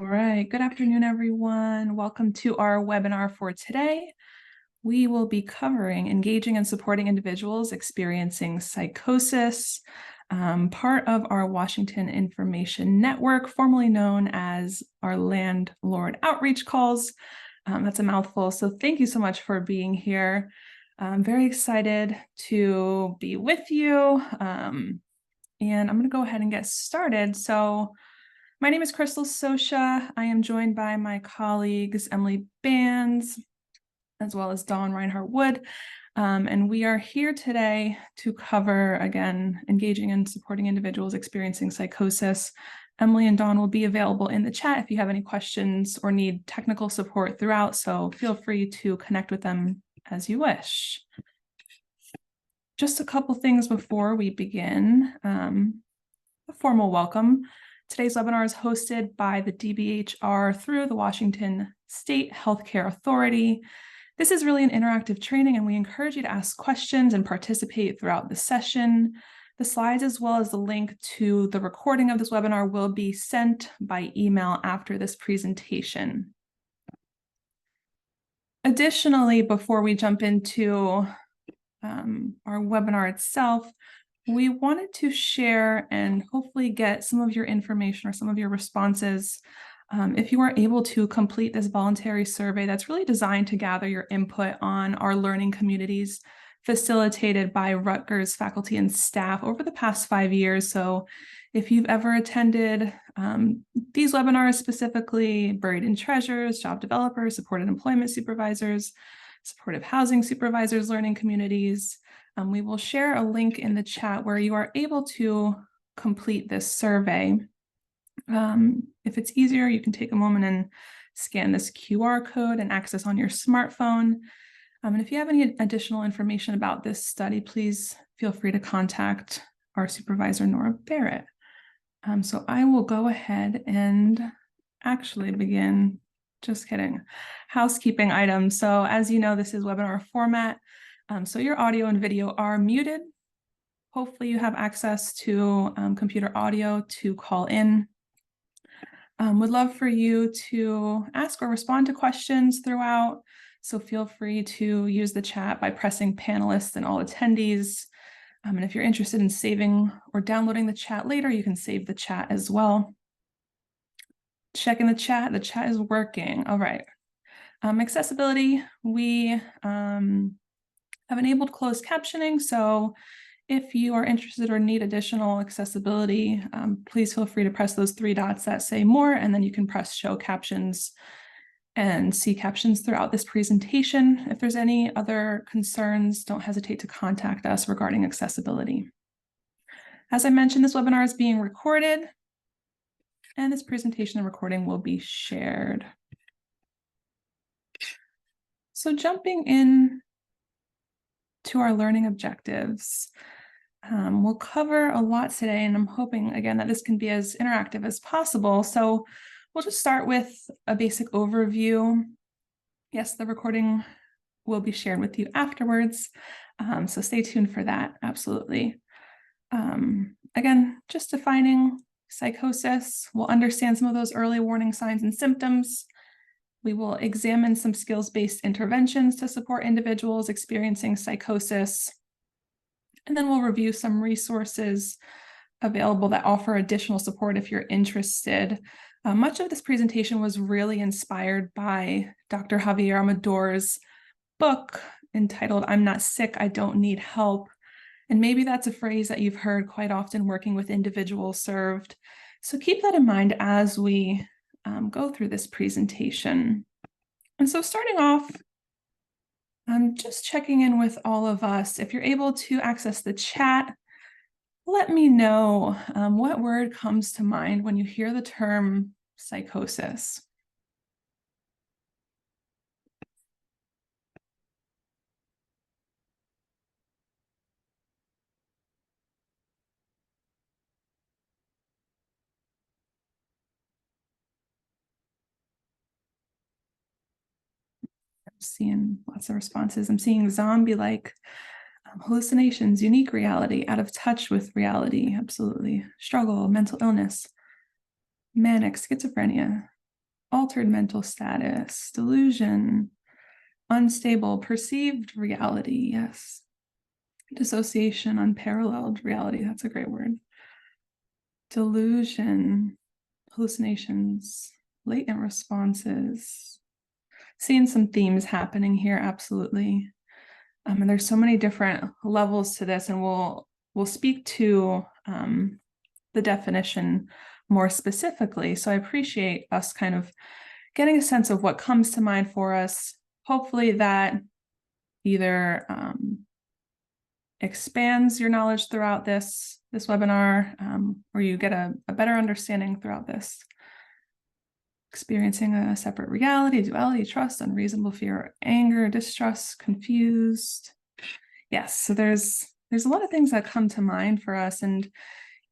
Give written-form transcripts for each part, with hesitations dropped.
right, good afternoon, everyone. Welcome to our webinar for today. We will be covering engaging and supporting individuals experiencing psychosis, part of our Washington Information Network, formerly known as our Landlord Outreach Calls. That's a mouthful, so thank you so much for being here. I'm very excited to be with you, and I'm going to go ahead and get started. So my name is Crystal Sosha. I am joined by my colleagues, Emily Bands, as well as Dawn Reinhardt-Wood. And we are here today to cover, again, engaging and supporting individuals experiencing psychosis. Emily and Dawn will be available in the chat if you have any questions or need technical support throughout, so feel free to connect with them as you wish. Just a couple things before we begin. A formal welcome. Today's webinar is hosted by the DBHR through the Washington State Healthcare Authority. This is really an interactive training, and we encourage you to ask questions and participate throughout the session. The slides, as well as the link to the recording of this webinar, will be sent by email after this presentation. Additionally, before we jump into our webinar itself, we wanted to share and hopefully get some of your information or some of your responses. If you are able to complete this voluntary survey that's really designed to gather your input on our learning communities facilitated by Rutgers faculty and staff over the past 5 years. So if you've ever attended these webinars, specifically Buried in Treasures, Job Developers, Supported Employment Supervisors, Supportive Housing Supervisors, Learning Communities, we will share a link in the chat where you are able to complete this survey. If it's easier, you can take a moment and scan this QR code and access on your smartphone. And if you have any additional information about this study, please feel free to contact our supervisor, Nora Barrett. So I will go ahead and actually begin. Just kidding. Housekeeping items. So as you know, this is webinar format. So your audio and video are muted. Hopefully you have access to computer audio to call in. Would love for you to ask or respond to questions throughout. So feel free to use the chat by pressing panelists and all attendees. And if you're interested in saving or downloading the chat later, you can save the chat as well. Checking the chat is working. All right. Accessibility, we have enabled closed captioning. So if you are interested or need additional accessibility, please feel free to press those 3 dots that say more, and then you can press show captions and see captions throughout this presentation. If there's any other concerns, don't hesitate to contact us regarding accessibility. As I mentioned, this webinar is being recorded, and this presentation and recording will be shared. So jumping in to our learning objectives, we'll cover a lot today, and I'm hoping, again, that this can be as interactive as possible. So we'll just start with a basic overview. Yes, the recording will be shared with you afterwards, so stay tuned for that, absolutely. Again, just defining psychosis. We'll understand some of those early warning signs and symptoms. We will examine some skills-based interventions to support individuals experiencing psychosis. And then we'll review some resources available that offer additional support if you're interested. Much of this presentation was really inspired by Dr. Javier Amador's book entitled, "I'm Not Sick, I Don't Need Help." And maybe that's a phrase that you've heard quite often working with individuals served. So keep that in mind as we go through this presentation. And so starting off, I'm just checking in with all of us. If you're able to access the chat, let me know what word comes to mind when you hear the term psychosis. I'm seeing lots of responses. I'm seeing zombie-like, hallucinations, unique reality, out of touch with reality, absolutely. Struggle, mental illness, manic, schizophrenia. altered mental status, delusion, unstable perceived reality, yes. Dissociation, unparalleled reality, that's a great word. Delusion, hallucinations, latent responses. Seeing some themes happening here, absolutely. And there's so many different levels to this, and we'll speak to the definition more specifically. So I appreciate us kind of getting a sense of what comes to mind for us. Hopefully that either expands your knowledge throughout this webinar, or you get a better understanding throughout this. Experiencing a separate reality, duality, trust, unreasonable fear, anger, distrust, confused. Yes, so there's a lot of things that come to mind for us. And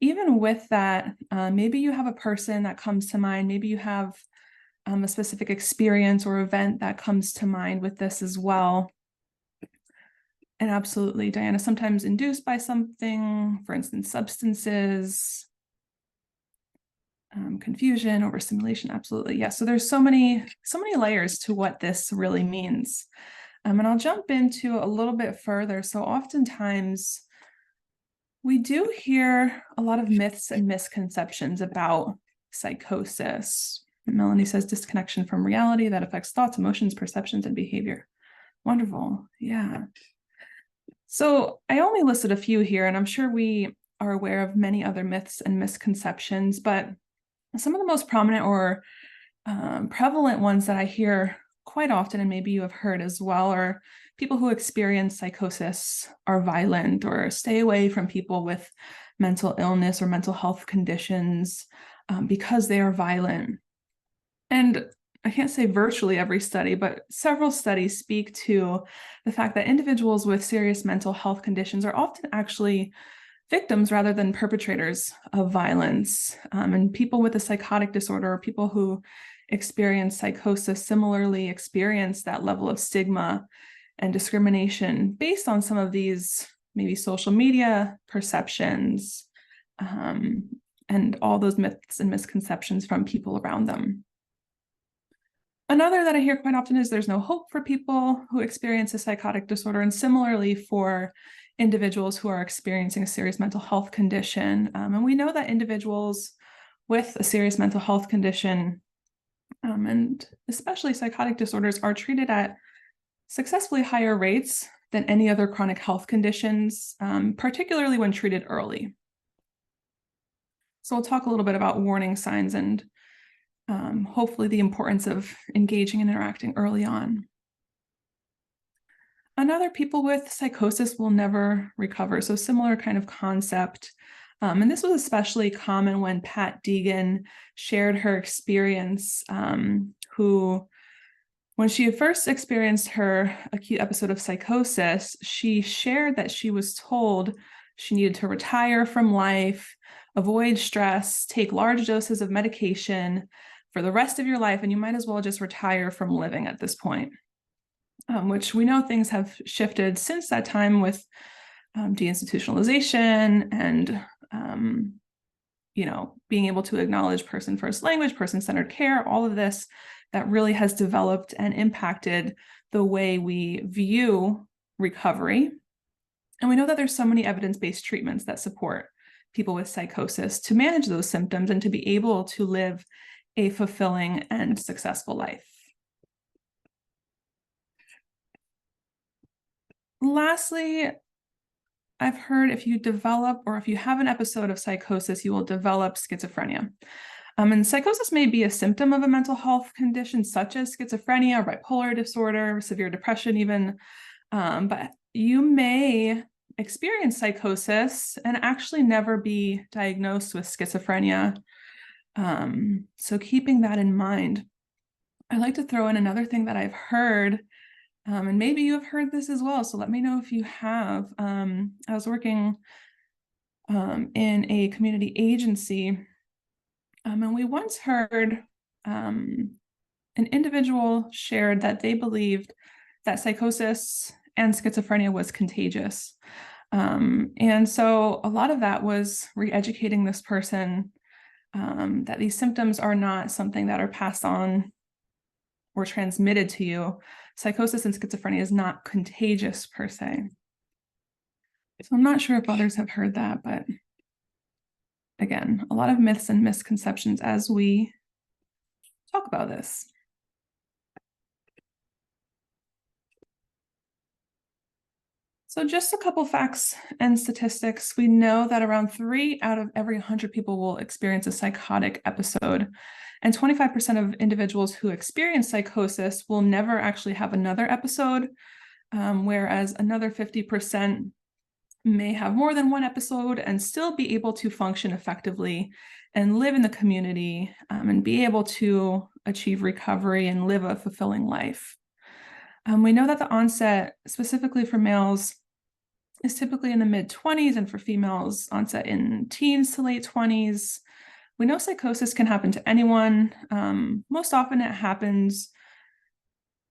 even with that, maybe you have a person that comes to mind, maybe you have a specific experience or event that comes to mind with this as well. And absolutely, Diana, sometimes induced by something, for instance, substances, confusion, overstimulation, absolutely. Yes, so there's so many layers to what this really means. And I'll jump into a little bit further. So oftentimes we do hear a lot of myths and misconceptions about psychosis. Melanie says disconnection from reality that affects thoughts, emotions, perceptions, and behavior. Wonderful. Yeah. So I only listed a few here, and I'm sure we are aware of many other myths and misconceptions, but some of the most prominent or prevalent ones that I hear quite often, and maybe you have heard as well, are people who experience psychosis are violent, or stay away from people with mental illness or mental health conditions because they are violent. And I can't say virtually every study, but several studies speak to the fact that individuals with serious mental health conditions are often actually victims rather than perpetrators of violence. And people with a psychotic disorder, or people who experience psychosis, similarly experience that level of stigma and discrimination based on some of these maybe social media perceptions, and all those myths and misconceptions from people around them. Another that I hear quite often is there's no hope for people who experience a psychotic disorder, and similarly for individuals who are experiencing a serious mental health condition. And we know that individuals with a serious mental health condition, and especially psychotic disorders, are treated at successfully higher rates than any other chronic health conditions, particularly when treated early. So we'll talk a little bit about warning signs and hopefully the importance of engaging and interacting early on. Another, people with psychosis will never recover. So similar kind of concept. And this was especially common when Pat Deegan shared her experience, who, when she first experienced her acute episode of psychosis, she shared that she was told she needed to retire from life, avoid stress, take large doses of medication for the rest of your life, and you might as well just retire from living at this point. Which we know things have shifted since that time with deinstitutionalization and being able to acknowledge person-first language, person-centered care, all of this that really has developed and impacted the way we view recovery. And we know that there's so many evidence-based treatments that support people with psychosis to manage those symptoms and to be able to live a fulfilling and successful life. Lastly, I've heard if you develop, or if you have an episode of psychosis, you will develop schizophrenia. And psychosis may be a symptom of a mental health condition such as schizophrenia, or bipolar disorder, severe depression even, but you may experience psychosis and actually never be diagnosed with schizophrenia. So keeping that in mind, I'd like to throw in another thing that I've heard, and maybe you have heard this as well, so let me know if you have. I was working in a community agency, and we once heard an individual shared that they believed that psychosis and schizophrenia was contagious. And so a lot of that was re-educating this person that these symptoms are not something that are passed on or transmitted to you. Psychosis and schizophrenia is not contagious per se. So I'm not sure if others have heard that, but again, a lot of myths and misconceptions as we talk about this. So just a couple facts and statistics. We know that around 3 out of every 100 people will experience a psychotic episode. And 25% of individuals who experience psychosis will never actually have another episode, whereas another 50% may have more than one episode and still be able to function effectively and live in the community, and be able to achieve recovery and live a fulfilling life. We know that the onset, specifically for males, is typically in the mid-20s, and for females, onset in teens to late 20s. We know psychosis can happen to anyone. Most often it happens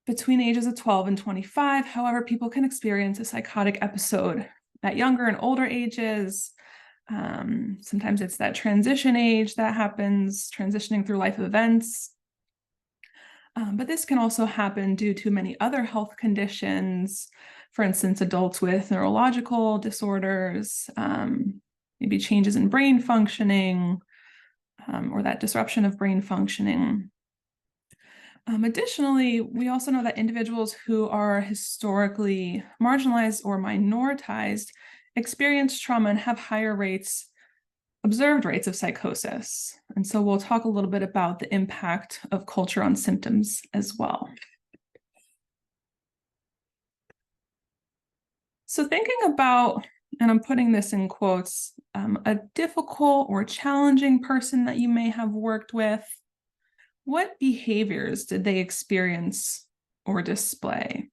between the ages of 12 and 25. However, people can experience a psychotic episode at younger and older ages. Sometimes it's that transition age that happens, transitioning through life events. But this can also happen due to many other health conditions. For instance, adults with neurological disorders, maybe changes in brain functioning, or that disruption of brain functioning. Additionally, we also know that individuals who are historically marginalized or minoritized experience trauma and have higher rates, observed rates of psychosis. And so we'll talk a little bit about the impact of culture on symptoms as well. So thinking about, and I'm putting this in quotes, a difficult or challenging person that you may have worked with, what behaviors did they experience or display?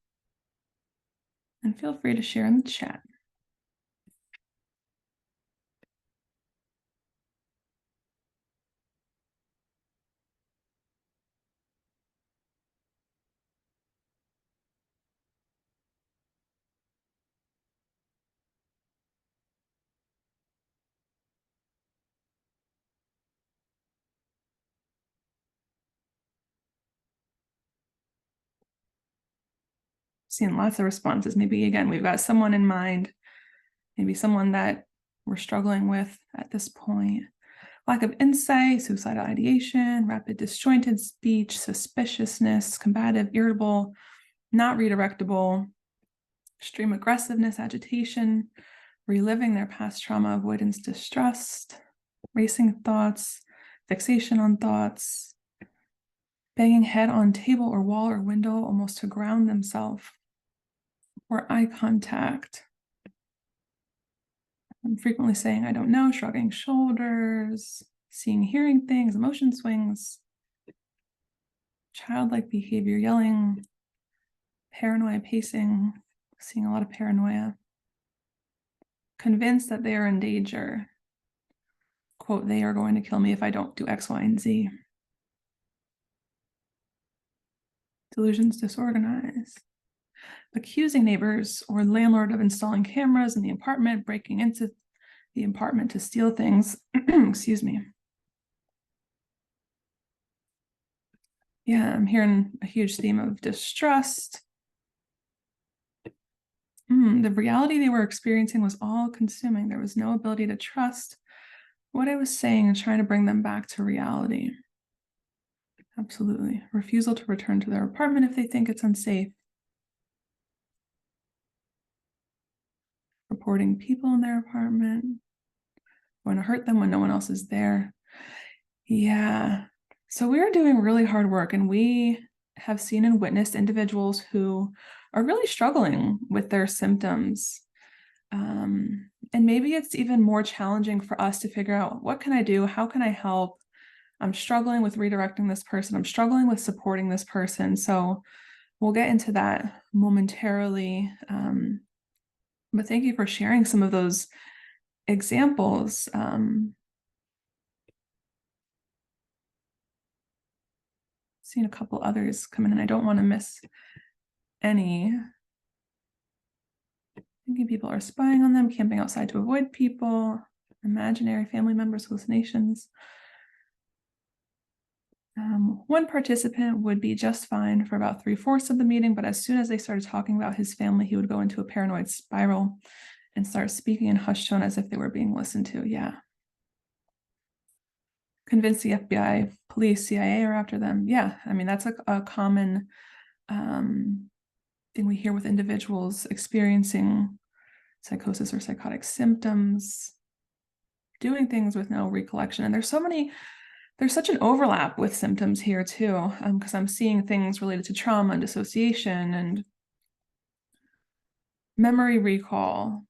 And feel free to share in the chat. Seeing lots of responses. Maybe again, we've got someone in mind, maybe someone that we're struggling with at this point. Lack of insight, suicidal ideation, rapid disjointed speech, suspiciousness, combative, irritable, not redirectable, extreme aggressiveness, agitation, reliving their past trauma, avoidance, distrust, racing thoughts, fixation on thoughts, banging head on table or wall or window almost to ground themselves, or eye contact. I'm frequently saying, I don't know, shrugging shoulders, seeing, hearing things, emotion swings, childlike behavior, yelling, paranoia pacing, seeing a lot of paranoia, convinced that they are in danger. Quote, they are going to kill me if I don't do X, Y, and Z. Delusions, disorganized. Accusing neighbors or landlord of installing cameras in the apartment, breaking into the apartment to steal things. Excuse me. Yeah, I'm hearing a huge theme of distrust. The reality they were experiencing was all consuming. There was no ability to trust what I was saying and trying to bring them back to reality. Absolutely. Refusal to return to their apartment if they think it's unsafe. Reporting people in their apartment. Want to hurt them when no one else is there. Yeah. So we are doing really hard work, and we have seen and witnessed individuals who are really struggling with their symptoms. And maybe it's even more challenging for us to figure out, what can I do? How can I help? I'm struggling with redirecting this person. I'm struggling with supporting this person. So we'll get into that momentarily. But thank you for sharing some of those examples. Seen a couple others come in, and I don't want to miss any. Thinking people are spying on them, camping outside to avoid people, imaginary family members, hallucinations. One participant would be just fine for about 3/4 of the meeting, but as soon as they started talking about his family, he would go into a paranoid spiral and start speaking in hushed tone as if they were being listened to. Yeah. Convince the FBI, police, CIA are after them. Yeah, I mean, that's a common thing we hear with individuals experiencing psychosis or psychotic symptoms, doing things with no recollection. And there's such an overlap with symptoms here too, because I'm seeing things related to trauma and dissociation and memory recall,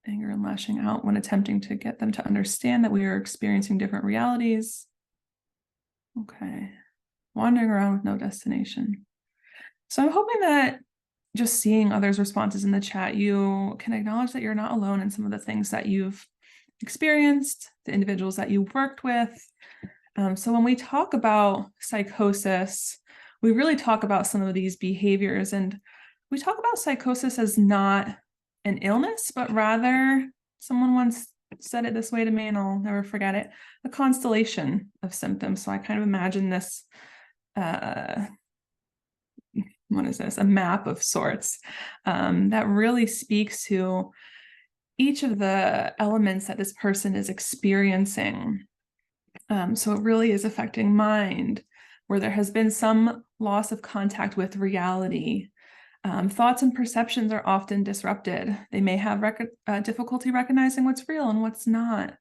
anger and lashing out when attempting to get them to understand that we are experiencing different realities. Okay. Wandering around with no destination. So I'm hoping that just seeing others' responses in the chat, you can acknowledge that you're not alone in some of the things that you've experienced, the individuals that you worked with. So when we talk about psychosis, we really talk about some of these behaviors, and we talk about psychosis as not an illness, but rather, someone once said it this way to me, and I'll never forget it, a constellation of symptoms. So I kind of imagine this, what is this? A map of sorts that really speaks to each of the elements that this person is experiencing. So it really is affecting mind, where there has been some loss of contact with reality. Thoughts and perceptions are often disrupted. They may have difficulty recognizing what's real and what's not.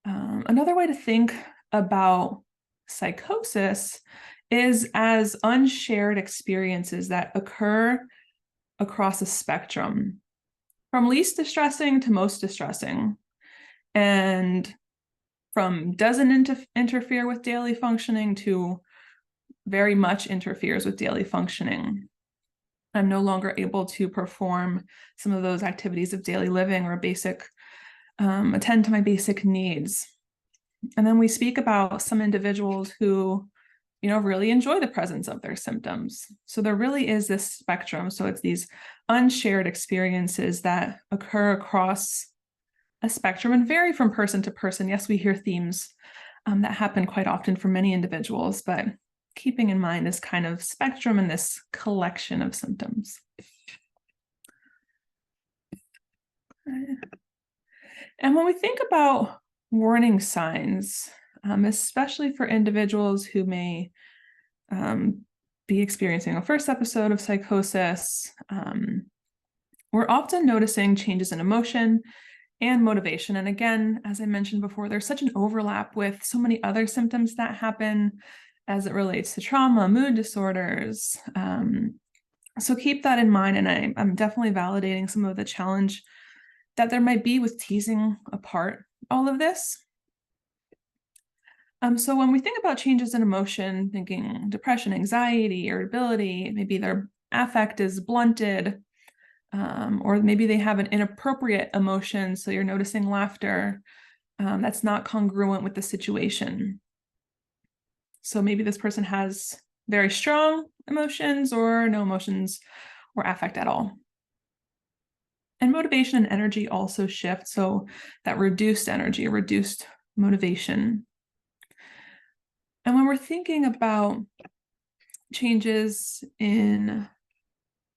Another way to think about psychosis is as unshared experiences that occur across a spectrum, from least distressing to most distressing, and from doesn't interfere with daily functioning to very much interferes with daily functioning. I'm no longer able to perform some of those activities of daily living or attend to my basic needs. And then we speak about some individuals who, really enjoy the presence of their symptoms. So there really is this spectrum. So it's these unshared experiences that occur across a spectrum and vary from person to person. Yes, we hear themes that happen quite often for many individuals, but keeping in mind this kind of spectrum and this collection of symptoms. And when we think about warning signs, especially for individuals who may be experiencing a first episode of psychosis, we're often noticing changes in emotion and motivation. And again, as I mentioned before, there's such an overlap with so many other symptoms that happen as it relates to trauma, mood disorders. So keep that in mind. And I'm definitely validating some of the challenge that there might be with teasing apart all of this. So when we think about changes in emotion, thinking depression, anxiety, irritability, maybe their affect is blunted, or maybe they have an inappropriate emotion. So you're noticing laughter that's not congruent with the situation. So maybe this person has very strong emotions or no emotions or affect at all. And motivation and energy also shift. So that reduced energy, reduced motivation. And when we're thinking about changes in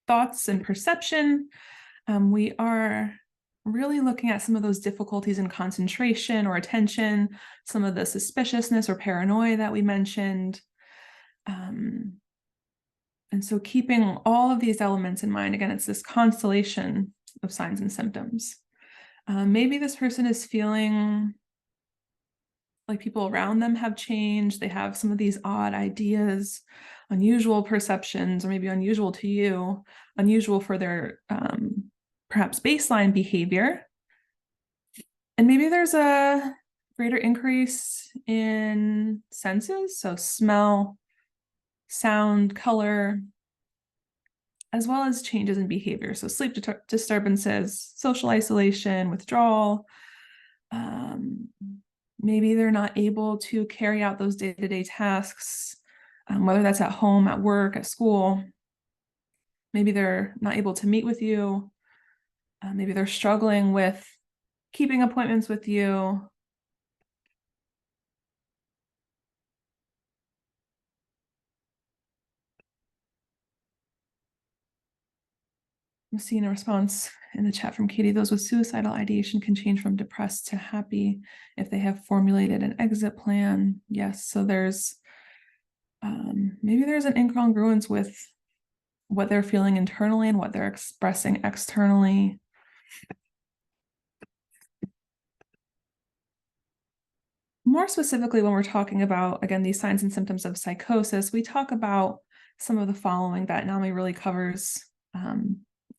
thoughts and perception, we are really looking at some of those difficulties in concentration or attention, some of the suspiciousness or paranoia that we mentioned. And so keeping all of these elements in mind, again, it's this constellation of signs and symptoms. Maybe this person is feeling like people around them have changed. They have some of these odd ideas, unusual perceptions, or maybe unusual to you, unusual for their perhaps baseline behavior. And maybe there's a greater increase in senses, so smell, sound, color, as well as changes in behavior. So sleep disturbances, social isolation, withdrawal. Maybe they're not able to carry out those day-to-day tasks, whether that's at home, at work, at school. Maybe they're not able to meet with you. Maybe they're struggling with keeping appointments with you. I'm seeing a response in the chat from Katie. Those with suicidal ideation can change from depressed to happy if they have formulated an exit plan. Yes, so there's maybe there's an incongruence with what they're feeling internally and what they're expressing externally. More specifically, when we're talking about, again, these signs and symptoms of psychosis, we talk about some of the following that NAMI really covers,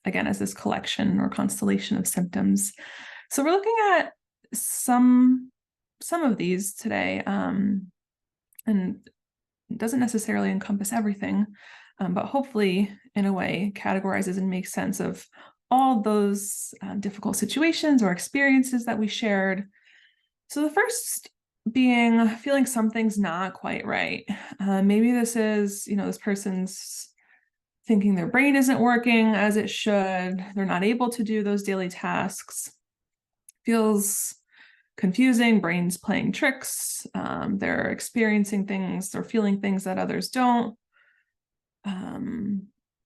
again, as this collection or constellation of symptoms. So we're looking at some of these today, and it doesn't necessarily encompass everything, but hopefully, in a way, categorizes and makes sense of all those difficult situations or experiences that we shared. So the first being feeling something's not quite right. Maybe this is, this person's thinking their brain isn't working as it should. They're not able to do those daily tasks. Feels confusing, brain's playing tricks. They're experiencing things or feeling things that others don't.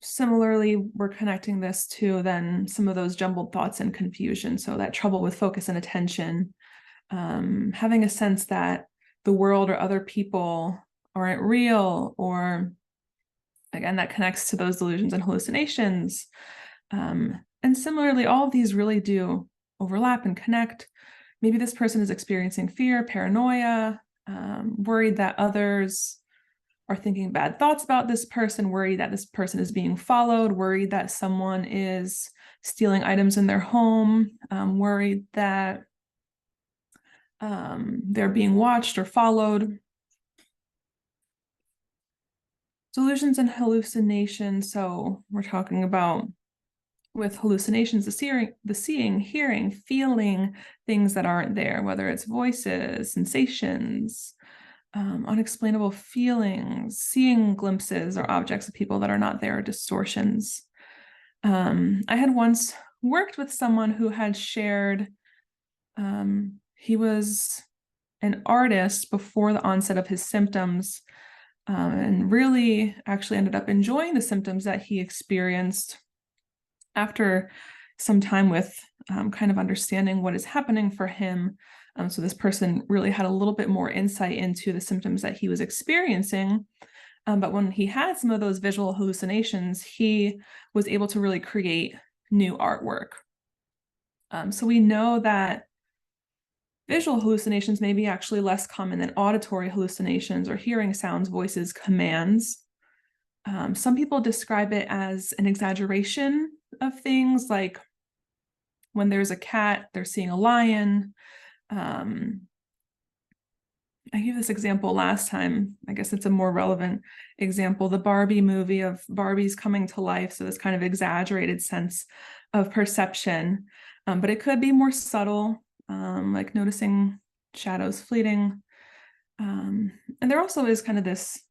Similarly, we're connecting this to then some of those jumbled thoughts and confusion. So that trouble with focus and attention. Having a sense that the world or other people aren't real, or again, that connects to those delusions and hallucinations. And similarly, all of these really do overlap and connect. Maybe this person is experiencing fear, paranoia, worried that others are thinking bad thoughts about this person, worried that this person is being followed, worried that someone is stealing items in their home, worried that they're being watched or followed. Delusions and hallucinations. So we're talking about with hallucinations, the seeing, hearing, feeling things that aren't there, whether it's voices, sensations, unexplainable feelings, seeing glimpses or objects of people that are not there, distortions. I had once worked with someone who had shared, he was an artist before the onset of his symptoms, and really actually ended up enjoying the symptoms that he experienced after some time with kind of understanding what is happening for him. So this person really had a little bit more insight into the symptoms that he was experiencing. But when he had some of those visual hallucinations, he was able to really create new artwork. So we know that visual hallucinations may be actually less common than auditory hallucinations or hearing sounds, voices, commands. Some people describe it as an exaggeration of things, like when there's a cat, they're seeing a lion. I gave this example last time. I guess it's a more relevant example. The Barbie movie of Barbies coming to life. So this kind of exaggerated sense of perception, but it could be more subtle, like noticing shadows fleeting. And there also is kind of this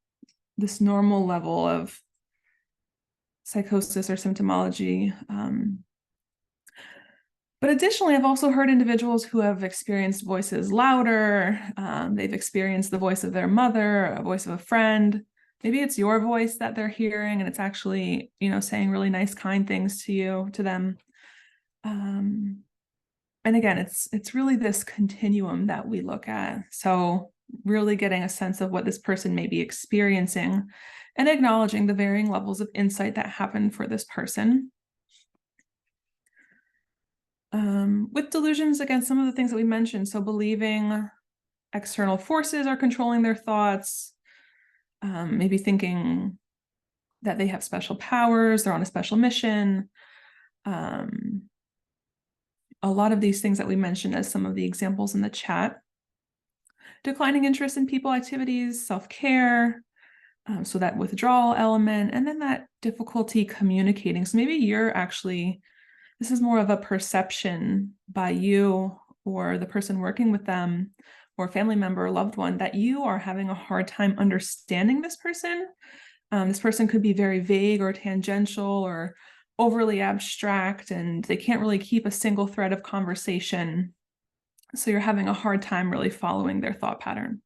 normal level of psychosis or symptomology. But additionally, I've also heard individuals who have experienced voices louder. They've experienced the voice of their mother, a voice of a friend. Maybe it's your voice that they're hearing, and it's actually, saying really nice, kind things to them. And again, it's really this continuum that we look at. So really getting a sense of what this person may be experiencing and acknowledging the varying levels of insight that happen for this person. With delusions, again, some of the things that we mentioned, so believing external forces are controlling their thoughts, maybe thinking that they have special powers, they're on a special mission. A lot of these things that we mentioned as some of the examples in the chat. Declining interest in people, activities, self-care, so that withdrawal element, and then that difficulty communicating. So maybe this is more of a perception by you or the person working with them or family member or loved one that you are having a hard time understanding this person. This person could be very vague or tangential or overly abstract, and they can't really keep a single thread of conversation. So you're having a hard time really following their thought pattern.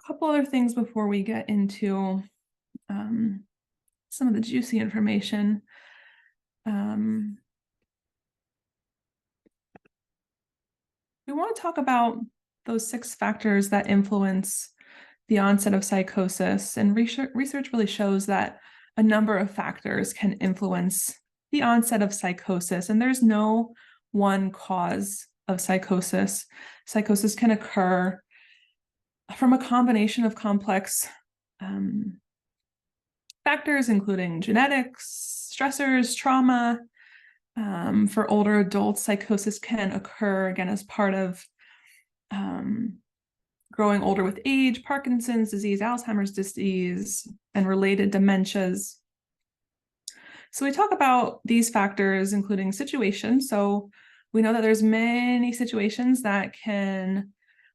couple other things before we get into some of the juicy information. We want to talk about those 6 factors that influence the onset of psychosis. And research really shows that a number of factors can influence the onset of psychosis. And there's no one cause of psychosis. Psychosis can occur from a combination of complex factors, including genetics, stressors, trauma. For older adults, psychosis can occur, again, as part of growing older with age, Parkinson's disease, Alzheimer's disease, and related dementias. So we talk about these factors, including situations. So we know that there's many situations that can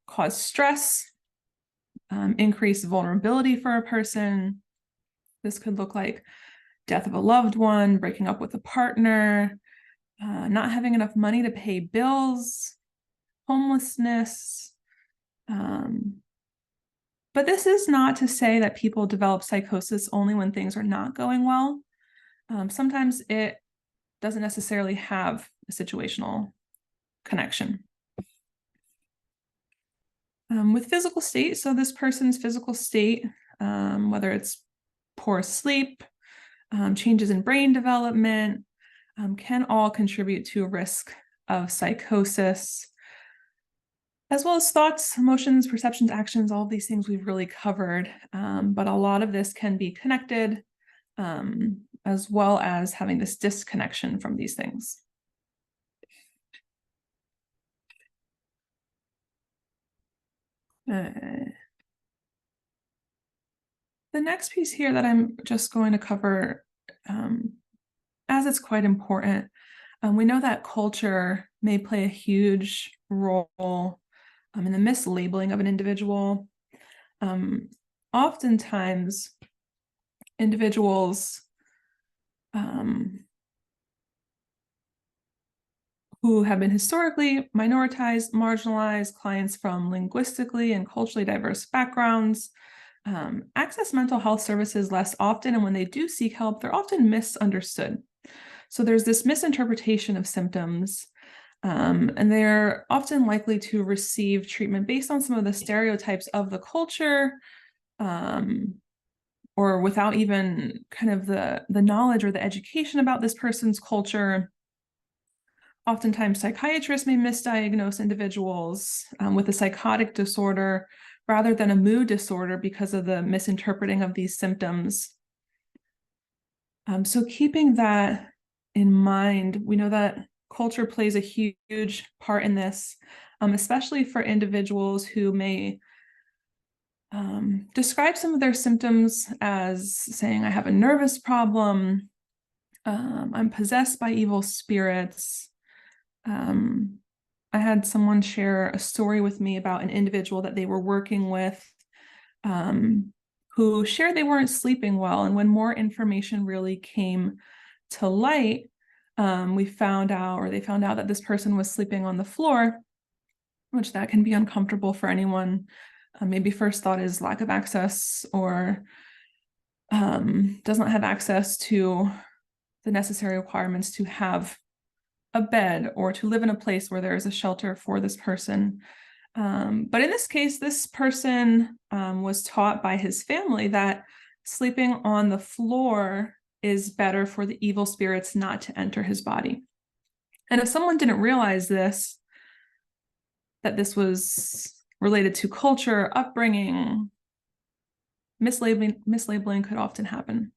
cause stress, increase vulnerability for a person. This could look like death of a loved one, breaking up with a partner, not having enough money to pay bills, homelessness. But this is not to say that people develop psychosis only when things are not going well. Sometimes it doesn't necessarily have a situational connection. With physical state, so this person's physical state, whether it's poor sleep, changes in brain development, can all contribute to a risk of psychosis, as well as thoughts, emotions, perceptions, actions. All of these things we've really covered, but a lot of this can be connected, as well as having this disconnection from these things. The next piece here that I'm just going to cover, as it's quite important, we know that culture may play a huge role in the mislabeling of an individual. Oftentimes, individuals who have been historically minoritized, marginalized, clients from linguistically and culturally diverse backgrounds, access mental health services less often, and when they do seek help, they're often misunderstood. So there's this misinterpretation of symptoms, and they're often likely to receive treatment based on some of the stereotypes of the culture, or without even kind of the knowledge or the education about this person's culture. Oftentimes, psychiatrists may misdiagnose individuals with a psychotic disorder rather than a mood disorder because of the misinterpreting of these symptoms. So keeping that in mind, we know that culture plays a huge part in this, especially for individuals who may describe some of their symptoms as saying, I have a nervous problem, I'm possessed by evil spirits. I had someone share a story with me about an individual that they were working with, who shared they weren't sleeping well. And when more information really came to light, they found out that this person was sleeping on the floor, which that can be uncomfortable for anyone. Maybe first thought is lack of access, or does not have access to the necessary requirements to have a bed or to live in a place where there is a shelter for this person. But in this case, this person was taught by his family that sleeping on the floor is better for the evil spirits not to enter his body. And if someone didn't realize this, that this was related to culture, upbringing, mislabeling could often happen.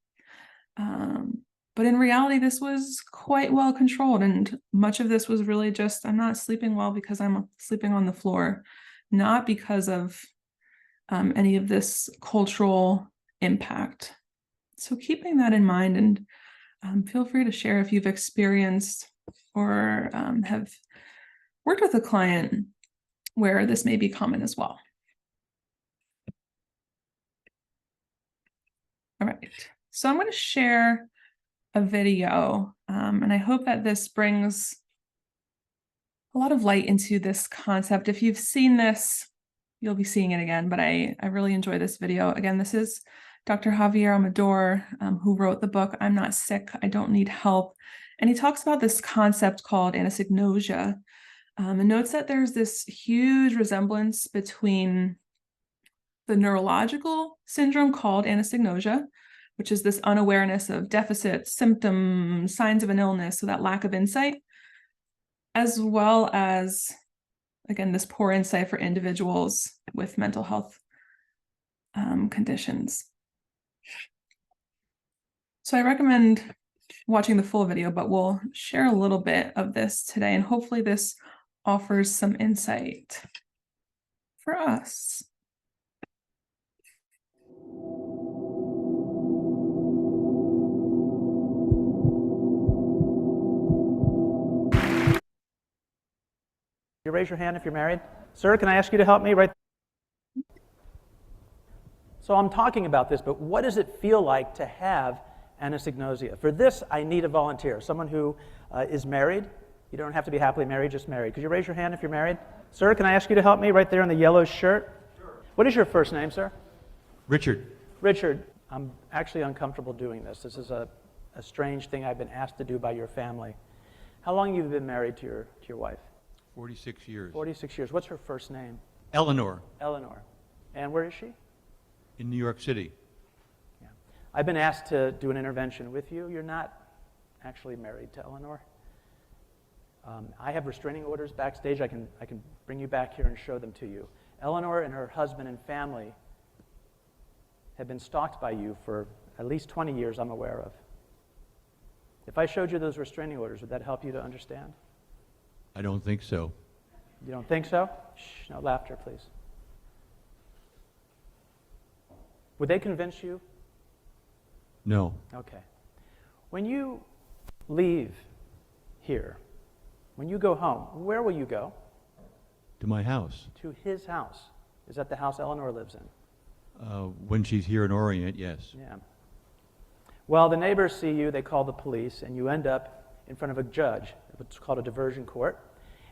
But in reality, this was quite well controlled. And much of this was really just, I'm not sleeping well because I'm sleeping on the floor, not because of any of this cultural impact. So keeping that in mind, and feel free to share if you've experienced or have worked with a client where this may be common as well. All right, so I'm going to share a video, and I hope that this brings a lot of light into this concept. If you've seen this you'll be seeing it again, but I really enjoy this video. Again, this is Dr. Javier Amador, who wrote the book, I'm Not Sick, I Don't Need Help. And he talks about this concept called anosognosia, and notes that there's this huge resemblance between the neurological syndrome called anosognosia, which is this unawareness of deficits, symptoms, signs of an illness, so that lack of insight, as well as, again, this poor insight for individuals with mental health conditions. So I recommend watching the full video, but we'll share a little bit of this today, and hopefully this offers some insight for us. You raise your hand if you're married. Sir, can I ask you to help me right? So I'm talking about this, but what does it feel like to have anosognosia? For this, I need a volunteer, someone who is married. You don't have to be happily married, just married. Could you raise your hand if you're married? Sir, can I ask you to help me right there in the yellow shirt? Sure. What is your first name, sir? Richard. Richard, I'm actually uncomfortable doing this. This is a strange thing I've been asked to do by your family. How long have you been married to your wife? 46 years. 46 years. What's her first name? Eleanor. Eleanor. And where is she? In New York City. Yeah. I've been asked to do an intervention with you. You're not actually married to Eleanor. I have restraining orders backstage. I can bring you back here and show them to you. Eleanor and her husband and family have been stalked by you for at least 20 years, I'm aware of. If I showed you those restraining orders, would that help you to understand? I don't think so. You don't think so? Shh, no laughter, please. Would they convince you? No. Okay. When you leave here, when you go home, where will you go? To my house. To his house. Is that the house Eleanor lives in? When she's here in Orient, yes. Yeah. Well, the neighbors see you, they call the police, and you end up in front of a judge. It's called a diversion court.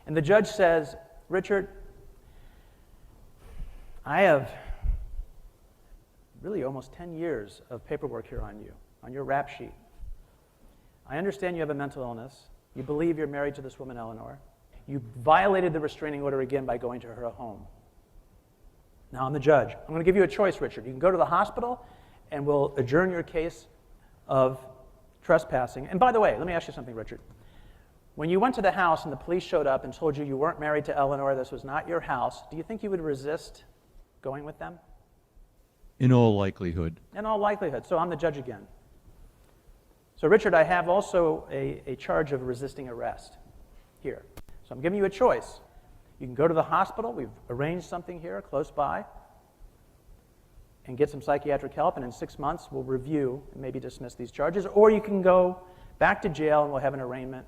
And the judge says, Richard, I have really almost 10 years of paperwork here on you, on your rap sheet. I understand you have a mental illness. You believe you're married to this woman, Eleanor. You violated the restraining order again by going to her home. Now I'm the judge. I'm going to give you a choice, Richard. You can go to the hospital, and we'll adjourn your case of trespassing. And by the way, let me ask you something, Richard. When you went to the house and the police showed up and told you you weren't married to Eleanor, this was not your house, do you think you would resist going with them? In all likelihood. In all likelihood. So I'm the judge again. So Richard, I have also a charge of resisting arrest here. So I'm giving you a choice. You can go to the hospital. We've arranged something here close by and get some psychiatric help, and in 6 months we'll review and maybe dismiss these charges. Or you can go back to jail and we'll have an arraignment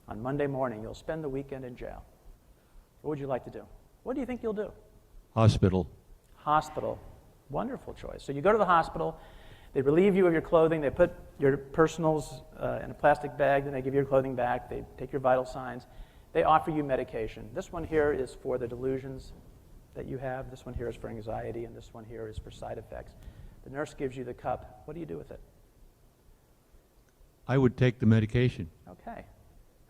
on Monday morning. You'll spend the weekend in jail. What would you like to do? What do you think you'll do? Hospital. Hospital. Wonderful choice. So you go to the hospital, they relieve you of your clothing, they put your personals in a plastic bag, then they give you your clothing back, they take your vital signs, they offer you medication. This one here is for the delusions that you have, this one here is for anxiety, and this one here is for side effects. The nurse gives you the cup. What do you do with it? I would take the medication. Okay.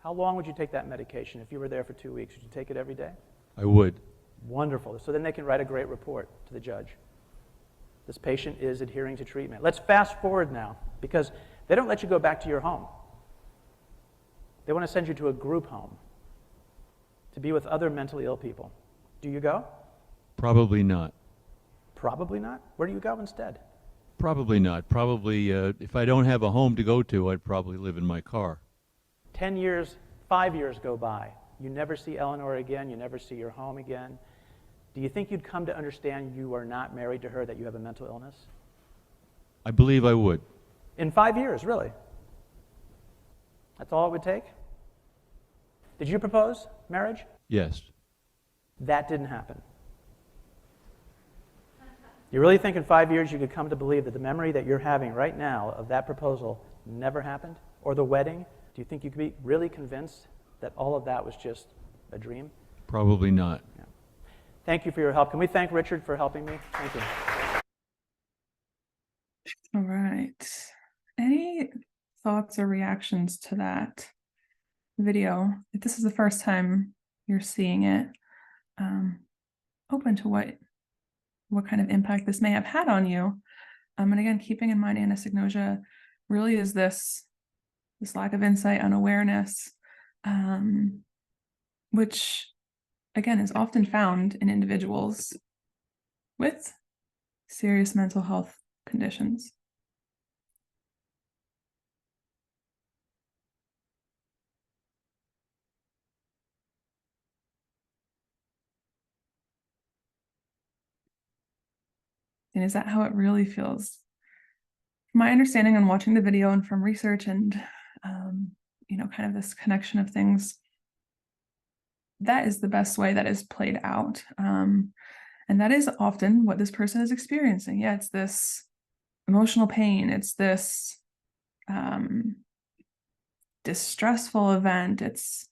How long would you take that medication? If you were there for 2 weeks, would you take it every day? I would. Wonderful. So then they can write a great report to the judge. This patient is adhering to treatment. Let's fast forward now, because they don't let you go back to your home. They want to send you to a group home to be with other mentally ill people. Do you go? Probably not. Probably not? Where do you go instead? Probably not. Probably, if I don't have a home to go to, I'd probably live in my car. 10 years, 5 years go by. You never see Eleanor again. You never see your home again. Do you think you'd come to understand you are not married to her, that you have a mental illness? I believe I would. In 5 years, really? That's all it would take? Did you propose marriage? Yes. That didn't happen. You really think in 5 years you could come to believe that the memory that you're having right now of that proposal never happened? Or the wedding? Do you think you could be really convinced that all of that was just a dream? Probably not. Yeah. Thank you for your help. Can we thank Richard for helping me? Thank you. All right. Any thoughts or reactions to that video? If this is the first time you're seeing it, open to what kind of impact this may have had on you. And again, keeping in mind anosognosia really is this lack of insight, unawareness, which again is often found in individuals with serious mental health conditions. And is that how it really feels? From my understanding on watching the video and from research and, kind of this connection of things, that is the best way that is played out. And that is often what this person is experiencing. Yeah, it's this emotional pain. It's this distressful event. It's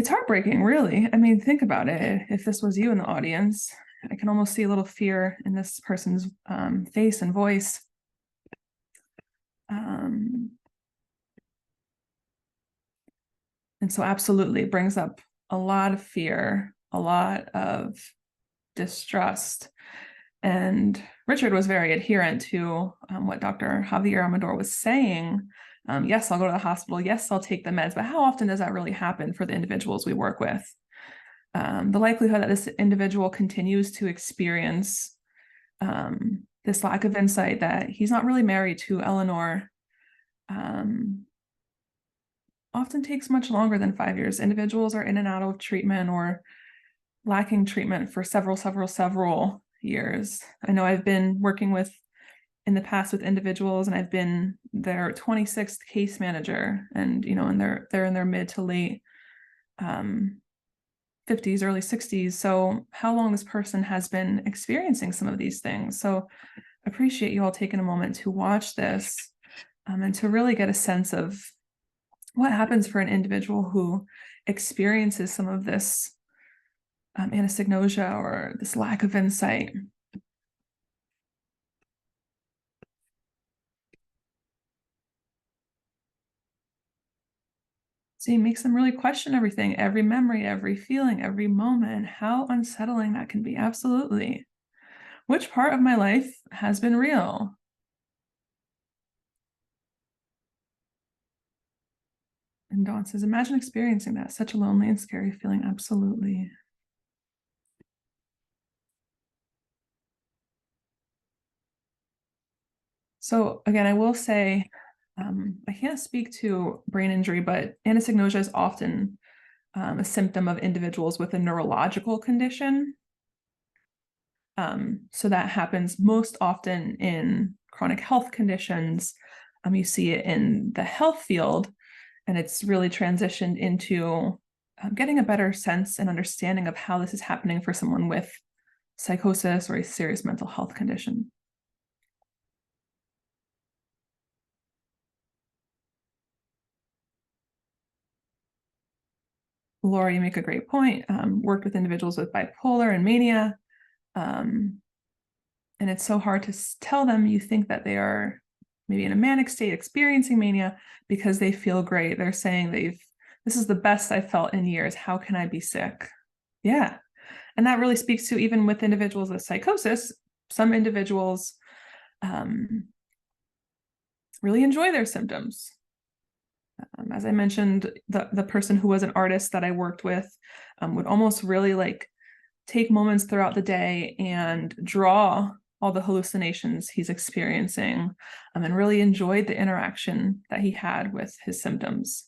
heartbreaking, really. I mean, think about it. If this was you in the audience, I can almost see a little fear in this person's face and voice. And so absolutely it brings up a lot of fear, a lot of distrust. And Richard was very adherent to what Dr. Javier Amador was saying. Yes, I'll go to the hospital. Yes, I'll take the meds. But how often does that really happen for the individuals we work with? The likelihood that this individual continues to experience this lack of insight that he's not really married to Eleanor often takes much longer than 5 years. Individuals are in and out of treatment or lacking treatment for several years. I know I've been working in the past with individuals, and I've been their 26th case manager, and and they're in their mid to late 50s, early 60s. So how long this person has been experiencing some of these things. So appreciate you all taking a moment to watch this and to really get a sense of what happens for an individual who experiences some of this anosognosia or this lack of insight. So it makes them really question everything, every memory, every feeling, every moment, how unsettling that can be. Absolutely. Which part of my life has been real? And Dawn says, imagine experiencing that, such a lonely and scary feeling. Absolutely. So again, I will say, I can't speak to brain injury, but anosognosia is often a symptom of individuals with a neurological condition. So that happens most often in chronic health conditions. You see it in the health field, and it's really transitioned into getting a better sense and understanding of how this is happening for someone with psychosis or a serious mental health condition. Laura, you make a great point. Worked with individuals with bipolar and mania. And it's so hard to tell them you think that they are maybe in a manic state experiencing mania because they feel great. They're saying this is the best I've felt in years. How can I be sick? Yeah. And that really speaks to even with individuals with psychosis, some individuals really enjoy their symptoms. As I mentioned, the person who was an artist that I worked with would almost really take moments throughout the day and draw all the hallucinations he's experiencing and really enjoyed the interaction that he had with his symptoms.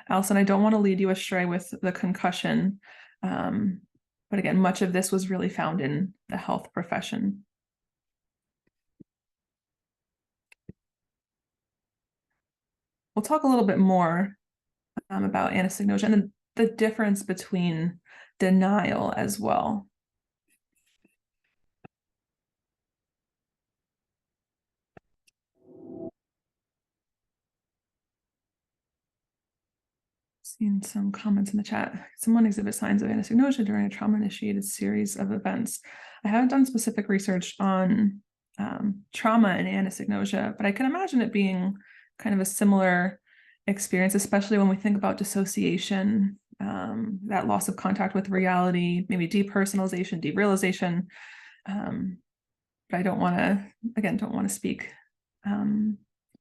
Allison, I don't want to lead you astray with the concussion, but again, much of this was really found in the health profession. We'll talk a little bit more about anosognosia and the difference between denial as well. Seeing some comments in the chat. Someone exhibits signs of anosognosia during a trauma-initiated series of events. I haven't done specific research on trauma and anosognosia, but I can imagine it being kind of a similar experience, especially when we think about dissociation, that loss of contact with reality, maybe depersonalization, derealization. But I don't want to speak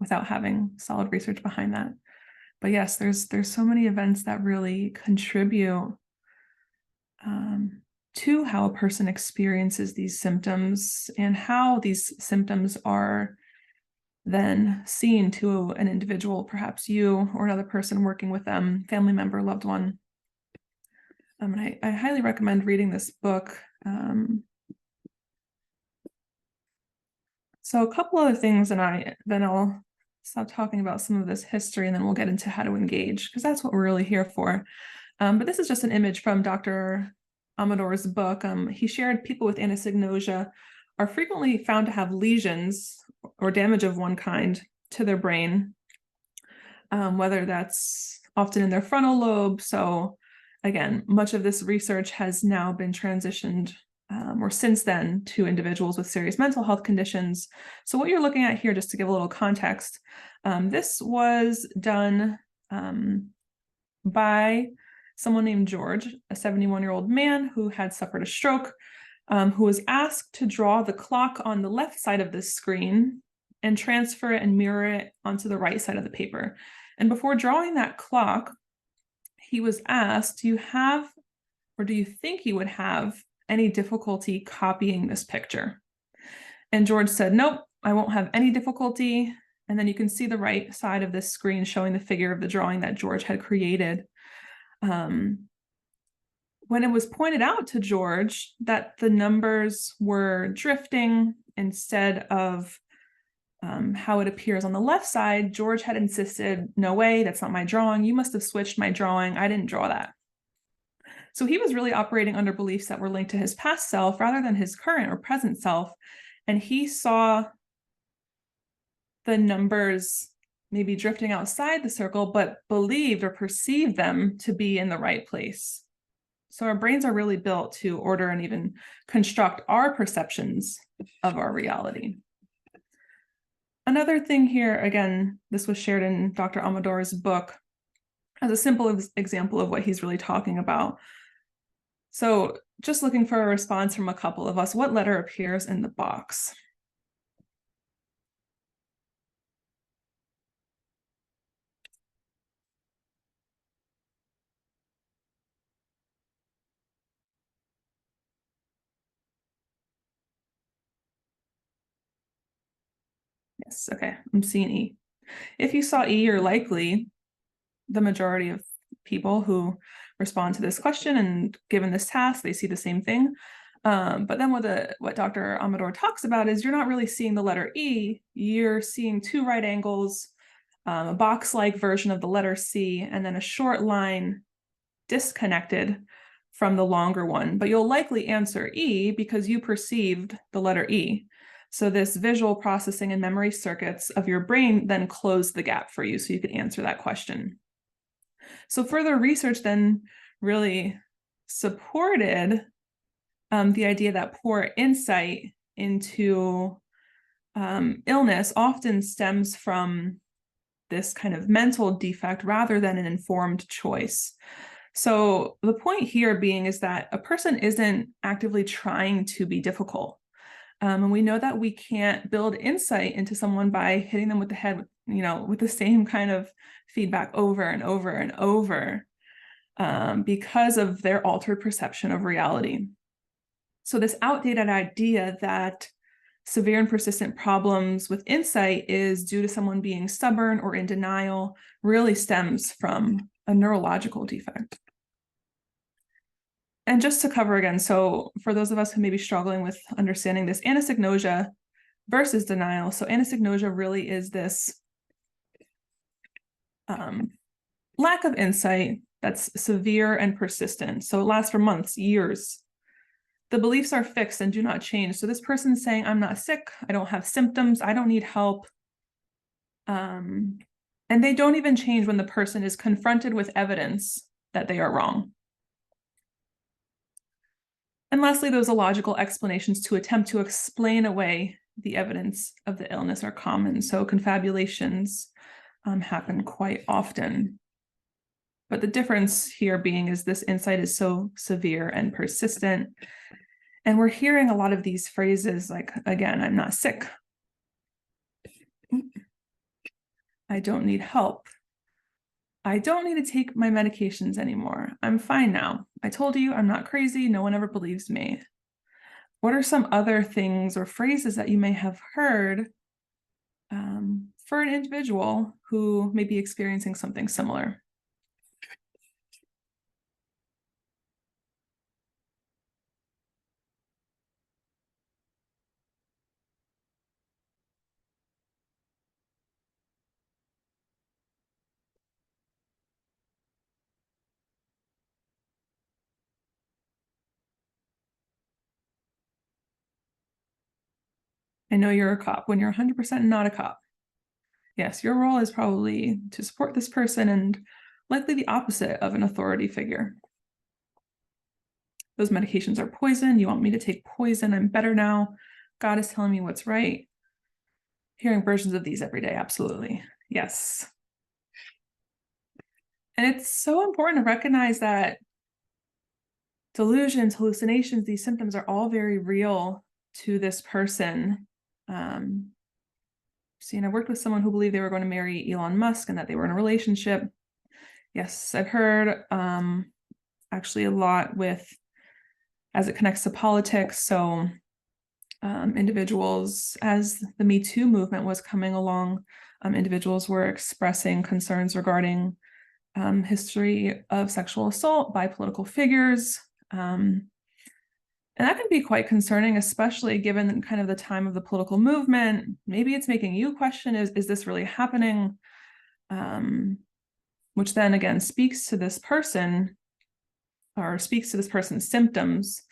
without having solid research behind that. But yes, there's so many events that really contribute to how a person experiences these symptoms and how these symptoms are then seen to an individual, perhaps you or another person working with them, family member, loved one. And I highly recommend reading this book. So a couple other things, and then I'll stop talking about some of this history, and then we'll get into how to engage, because that's what we're really here for. But this is just an image from Dr. Amador's book. He shared people with anosognosia are frequently found to have lesions or damage of one kind to their brain, whether that's often in their frontal lobe. So again, much of this research has now been transitioned or since then to individuals with serious mental health conditions. So what you're looking at here, just to give a little context, this was done by someone named George, a 71-year-old man who had suffered a stroke, who was asked to draw the clock on the left side of this screen and transfer it and mirror it onto the right side of the paper. And before drawing that clock, he was asked, do you have, or do you think you would have any difficulty copying this picture? And George said, nope, I won't have any difficulty. And then you can see the right side of this screen showing the figure of the drawing that George had created. When it was pointed out to George that the numbers were drifting instead of how it appears on the left side, George had insisted, no way, that's not my drawing. You must have switched my drawing. I didn't draw that. So he was really operating under beliefs that were linked to his past self rather than his current or present self. And he saw the numbers maybe drifting outside the circle, but believed or perceived them to be in the right place. So our brains are really built to order and even construct our perceptions of our reality. Another thing here, again, this was shared in Dr. Amador's book as a simple example of what he's really talking about. So just looking for a response from a couple of us, what letter appears in the box? Yes, okay, I'm seeing E. If you saw E, you're likely the majority of people who respond to this question and given this task, they see the same thing. But then what Dr. Amador talks about is you're not really seeing the letter E, you're seeing two right angles, a box-like version of the letter C, and then a short line disconnected from the longer one. But you'll likely answer E because you perceived the letter E. So this visual processing and memory circuits of your brain then close the gap for you so you could answer that question. So further research then really supported the idea that poor insight into illness often stems from this kind of mental defect rather than an informed choice. So the point here being is that a person isn't actively trying to be difficult. And we know that we can't build insight into someone by hitting them with the head, with the same kind of feedback over and over and over because of their altered perception of reality. So this outdated idea that severe and persistent problems with insight is due to someone being stubborn or in denial really stems from a neurological defect. And just to cover again, so for those of us who may be struggling with understanding this anosognosia versus denial, so anosognosia really is this lack of insight that's severe and persistent. So it lasts for months, years. The beliefs are fixed and do not change. So this person's saying, I'm not sick, I don't have symptoms, I don't need help. And And they don't even change when the person is confronted with evidence that they are wrong. And lastly, those illogical explanations to attempt to explain away the evidence of the illness are common. So confabulations happen quite often. But the difference here being is this insight is so severe and persistent. And we're hearing a lot of these phrases like, again, I'm not sick. I don't need help. I don't need to take my medications anymore. I'm fine now. I told you I'm not crazy. No one ever believes me. What are some other things or phrases that you may have heard for an individual who may be experiencing something similar? I know you're a cop when you're 100% not a cop. Yes, your role is probably to support this person and likely the opposite of an authority figure. Those medications are poison. You want me to take poison. I'm better now. God is telling me what's right. Hearing versions of these every day. Absolutely. Yes. And it's so important to recognize that delusions, hallucinations, these symptoms are all very real to this person. I worked with someone who believed they were going to marry Elon Musk and that they were in a relationship. Yes, I've heard actually a lot with, as it connects to politics. So individuals, as the Me Too movement was coming along, individuals were expressing concerns regarding history of sexual assault by political figures. And that can be quite concerning, especially given kind of the time of the political movement. Maybe it's making you question, is this really happening? Which then again speaks to this person or speaks to this person's symptoms.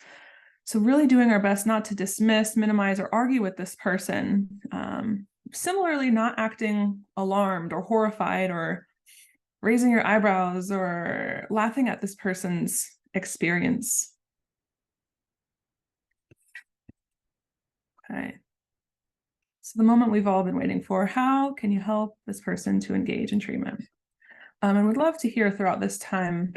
So really doing our best not to dismiss, minimize, or argue with this person. Similarly, not acting alarmed or horrified or raising your eyebrows or laughing at this person's experience. Okay. So the moment we've all been waiting for, how can you help this person to engage in treatment? And we'd love to hear throughout this time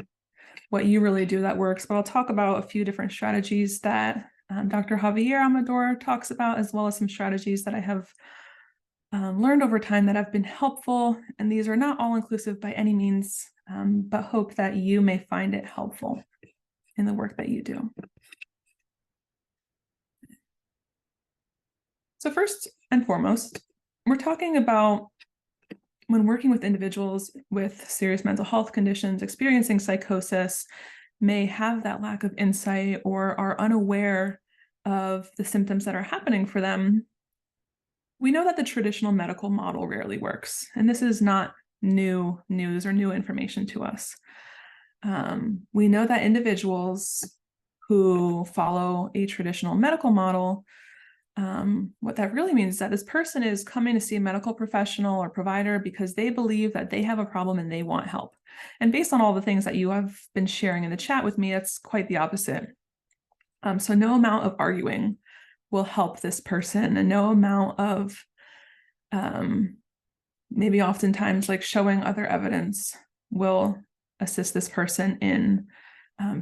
what you really do that works, but I'll talk about a few different strategies that Dr. Javier Amador talks about, as well as some strategies that I have learned over time that have been helpful. And these are not all inclusive by any means, but hope that you may find it helpful in the work that you do. So first and foremost, we're talking about when working with individuals with serious mental health conditions, experiencing psychosis, may have that lack of insight or are unaware of the symptoms that are happening for them. We know that the traditional medical model rarely works, and this is not new news or new information to us. We know that individuals who follow a traditional medical model, what that really means is that this person is coming to see a medical professional or provider because they believe that they have a problem and they want help. And based on all the things that you have been sharing in the chat with me, that's quite the opposite. So no amount of arguing will help this person, and no amount of maybe oftentimes like showing other evidence will assist this person in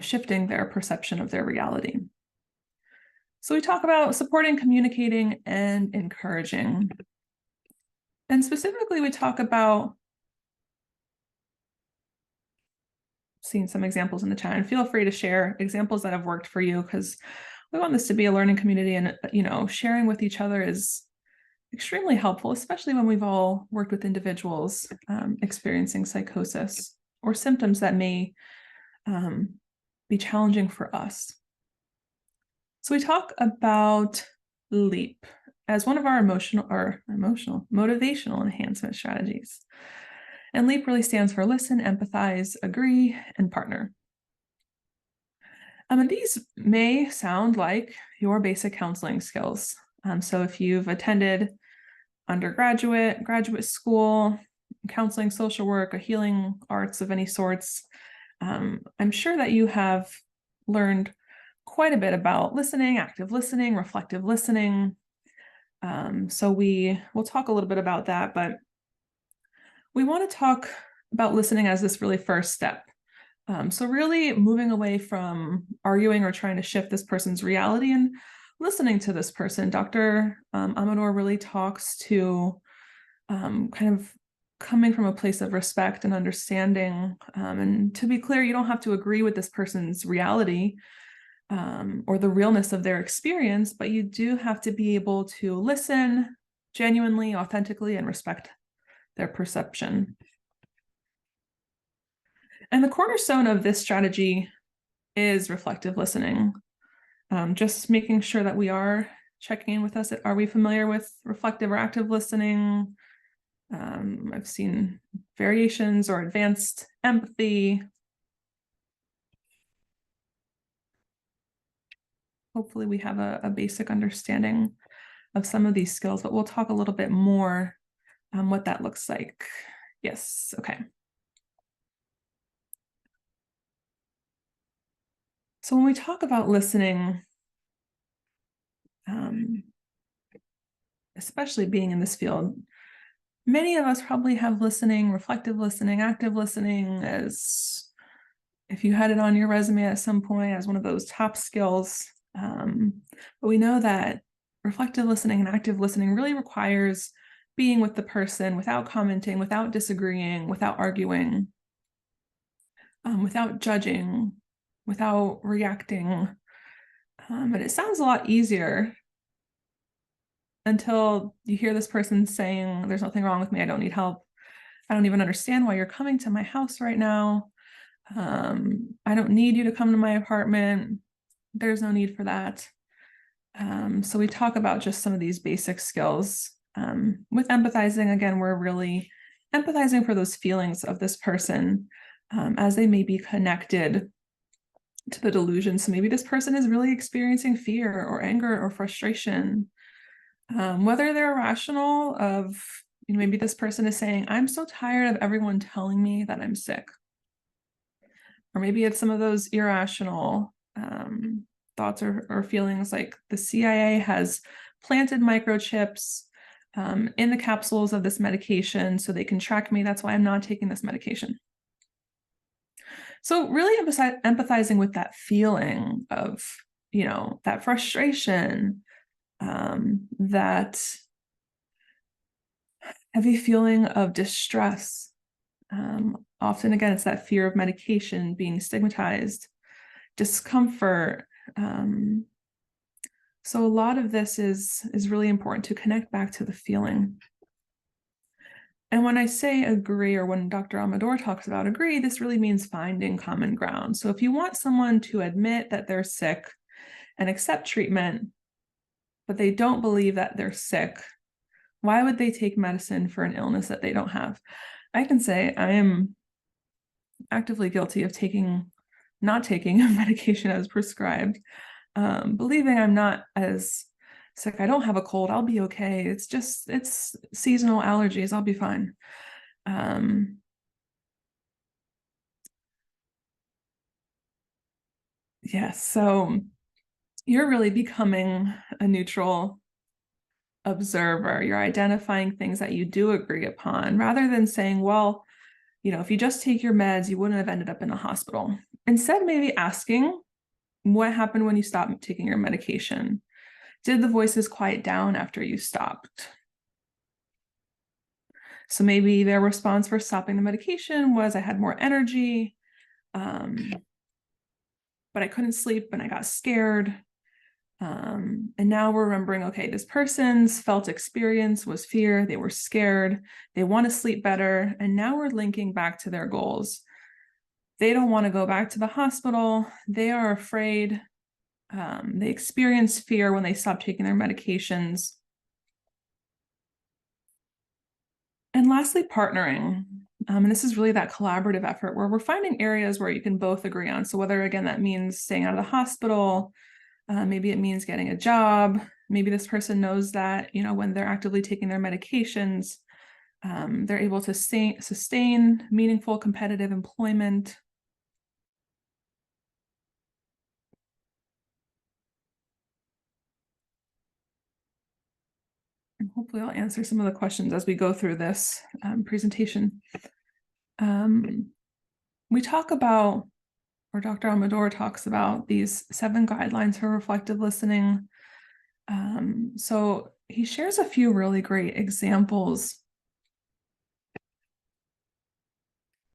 shifting their perception of their reality. So we talk about supporting, communicating, and encouraging. And specifically, we talk about seeing some examples in the chat, and feel free to share examples that have worked for you, because we want this to be a learning community, and sharing with each other is extremely helpful, especially when we've all worked with individuals experiencing psychosis or symptoms that may be challenging for us. So we talk about LEAP as one of our motivational enhancement strategies. And LEAP really stands for listen, empathize, agree, and partner. And these may sound like your basic counseling skills. So if you've attended undergraduate, graduate school, counseling, social work, a healing arts of any sorts, I'm sure that you have learned quite a bit about listening, active listening, reflective listening. So we'll talk a little bit about that, but we want to talk about listening as this really first step. So really moving away from arguing or trying to shift this person's reality and listening to this person. Dr. Amador really talks to kind of coming from a place of respect and understanding. And to be clear, you don't have to agree with this person's reality or the realness of their experience, but you do have to be able to listen genuinely, authentically, and respect their perception. And the cornerstone of this strategy is reflective listening. Just making sure that we are checking in with us. Are we familiar with reflective or active listening? I've seen variations or advanced empathy. Hopefully we have a basic understanding of some of these skills, but we'll talk a little bit more what that looks like. Yes, okay. So when we talk about listening, especially being in this field, many of us probably have listening, reflective listening, active listening as, if you had it on your resume at some point, as one of those top skills. But we know that reflective listening and active listening really requires being with the person without commenting, without disagreeing, without arguing, without judging, without reacting. And it sounds a lot easier until you hear this person saying, there's nothing wrong with me, I don't need help. I don't even understand why you're coming to my house right now. I don't need you to come to my apartment. There's no need for that. So we talk about just some of these basic skills. With empathizing, again, we're really empathizing for those feelings of this person as they may be connected to the delusion. So maybe this person is really experiencing fear or anger or frustration, whether they're rational of, maybe this person is saying, I'm so tired of everyone telling me that I'm sick. Or maybe it's some of those irrational thoughts or feelings like the CIA has planted microchips in the capsules of this medication so they can track me. That's why I'm not taking this medication. So really empathizing with that feeling of, that frustration, that heavy feeling of distress. Often, again, it's that fear of medication, being stigmatized, discomfort. So a lot of this is really important to connect back to the feeling. And when I say agree, or when Dr. Amador talks about agree, this really means finding common ground. So if you want someone to admit that they're sick and accept treatment, but they don't believe that they're sick, why would they take medicine for an illness that they don't have? I can say I am actively guilty of not taking a medication as prescribed, believing I'm not as sick. I don't have a cold. I'll be okay. It's seasonal allergies. I'll be fine. Yes. So you're really becoming a neutral observer. You're identifying things that you do agree upon rather than saying, well, if you just take your meds, you wouldn't have ended up in the hospital. Instead, maybe asking, what happened when you stopped taking your medication? Did the voices quiet down after you stopped? So maybe their response for stopping the medication was, I had more energy, but I couldn't sleep and I got scared. And now we're remembering, okay, this person's felt experience was fear. They were scared. They want to sleep better. And now we're linking back to their goals. They don't want to go back to the hospital. They are afraid. They experience fear when they stop taking their medications. And lastly, partnering. And this is really that collaborative effort where we're finding areas where you can both agree on. So whether, again, that means staying out of the hospital, maybe it means getting a job. Maybe this person knows that, when they're actively taking their medications, They're able to sustain meaningful competitive employment. And hopefully I'll answer some of the questions as we go through this presentation. We talk about, or Dr. Amador talks about, these 7 guidelines for reflective listening. So he shares a few really great examples.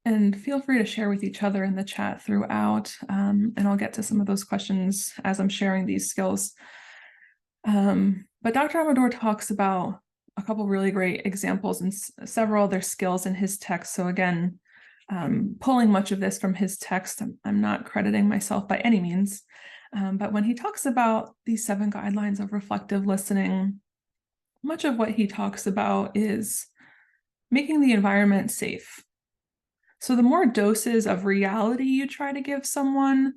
And feel free to share with each other in the chat throughout, and I'll get to some of those questions as I'm sharing these skills. But Dr. Amador talks about a couple really great examples and several other skills in his text. So again, pulling much of this from his text, I'm not crediting myself by any means. But when he talks about these 7 guidelines of reflective listening, much of what he talks about is making the environment safe. So the more doses of reality you try to give someone,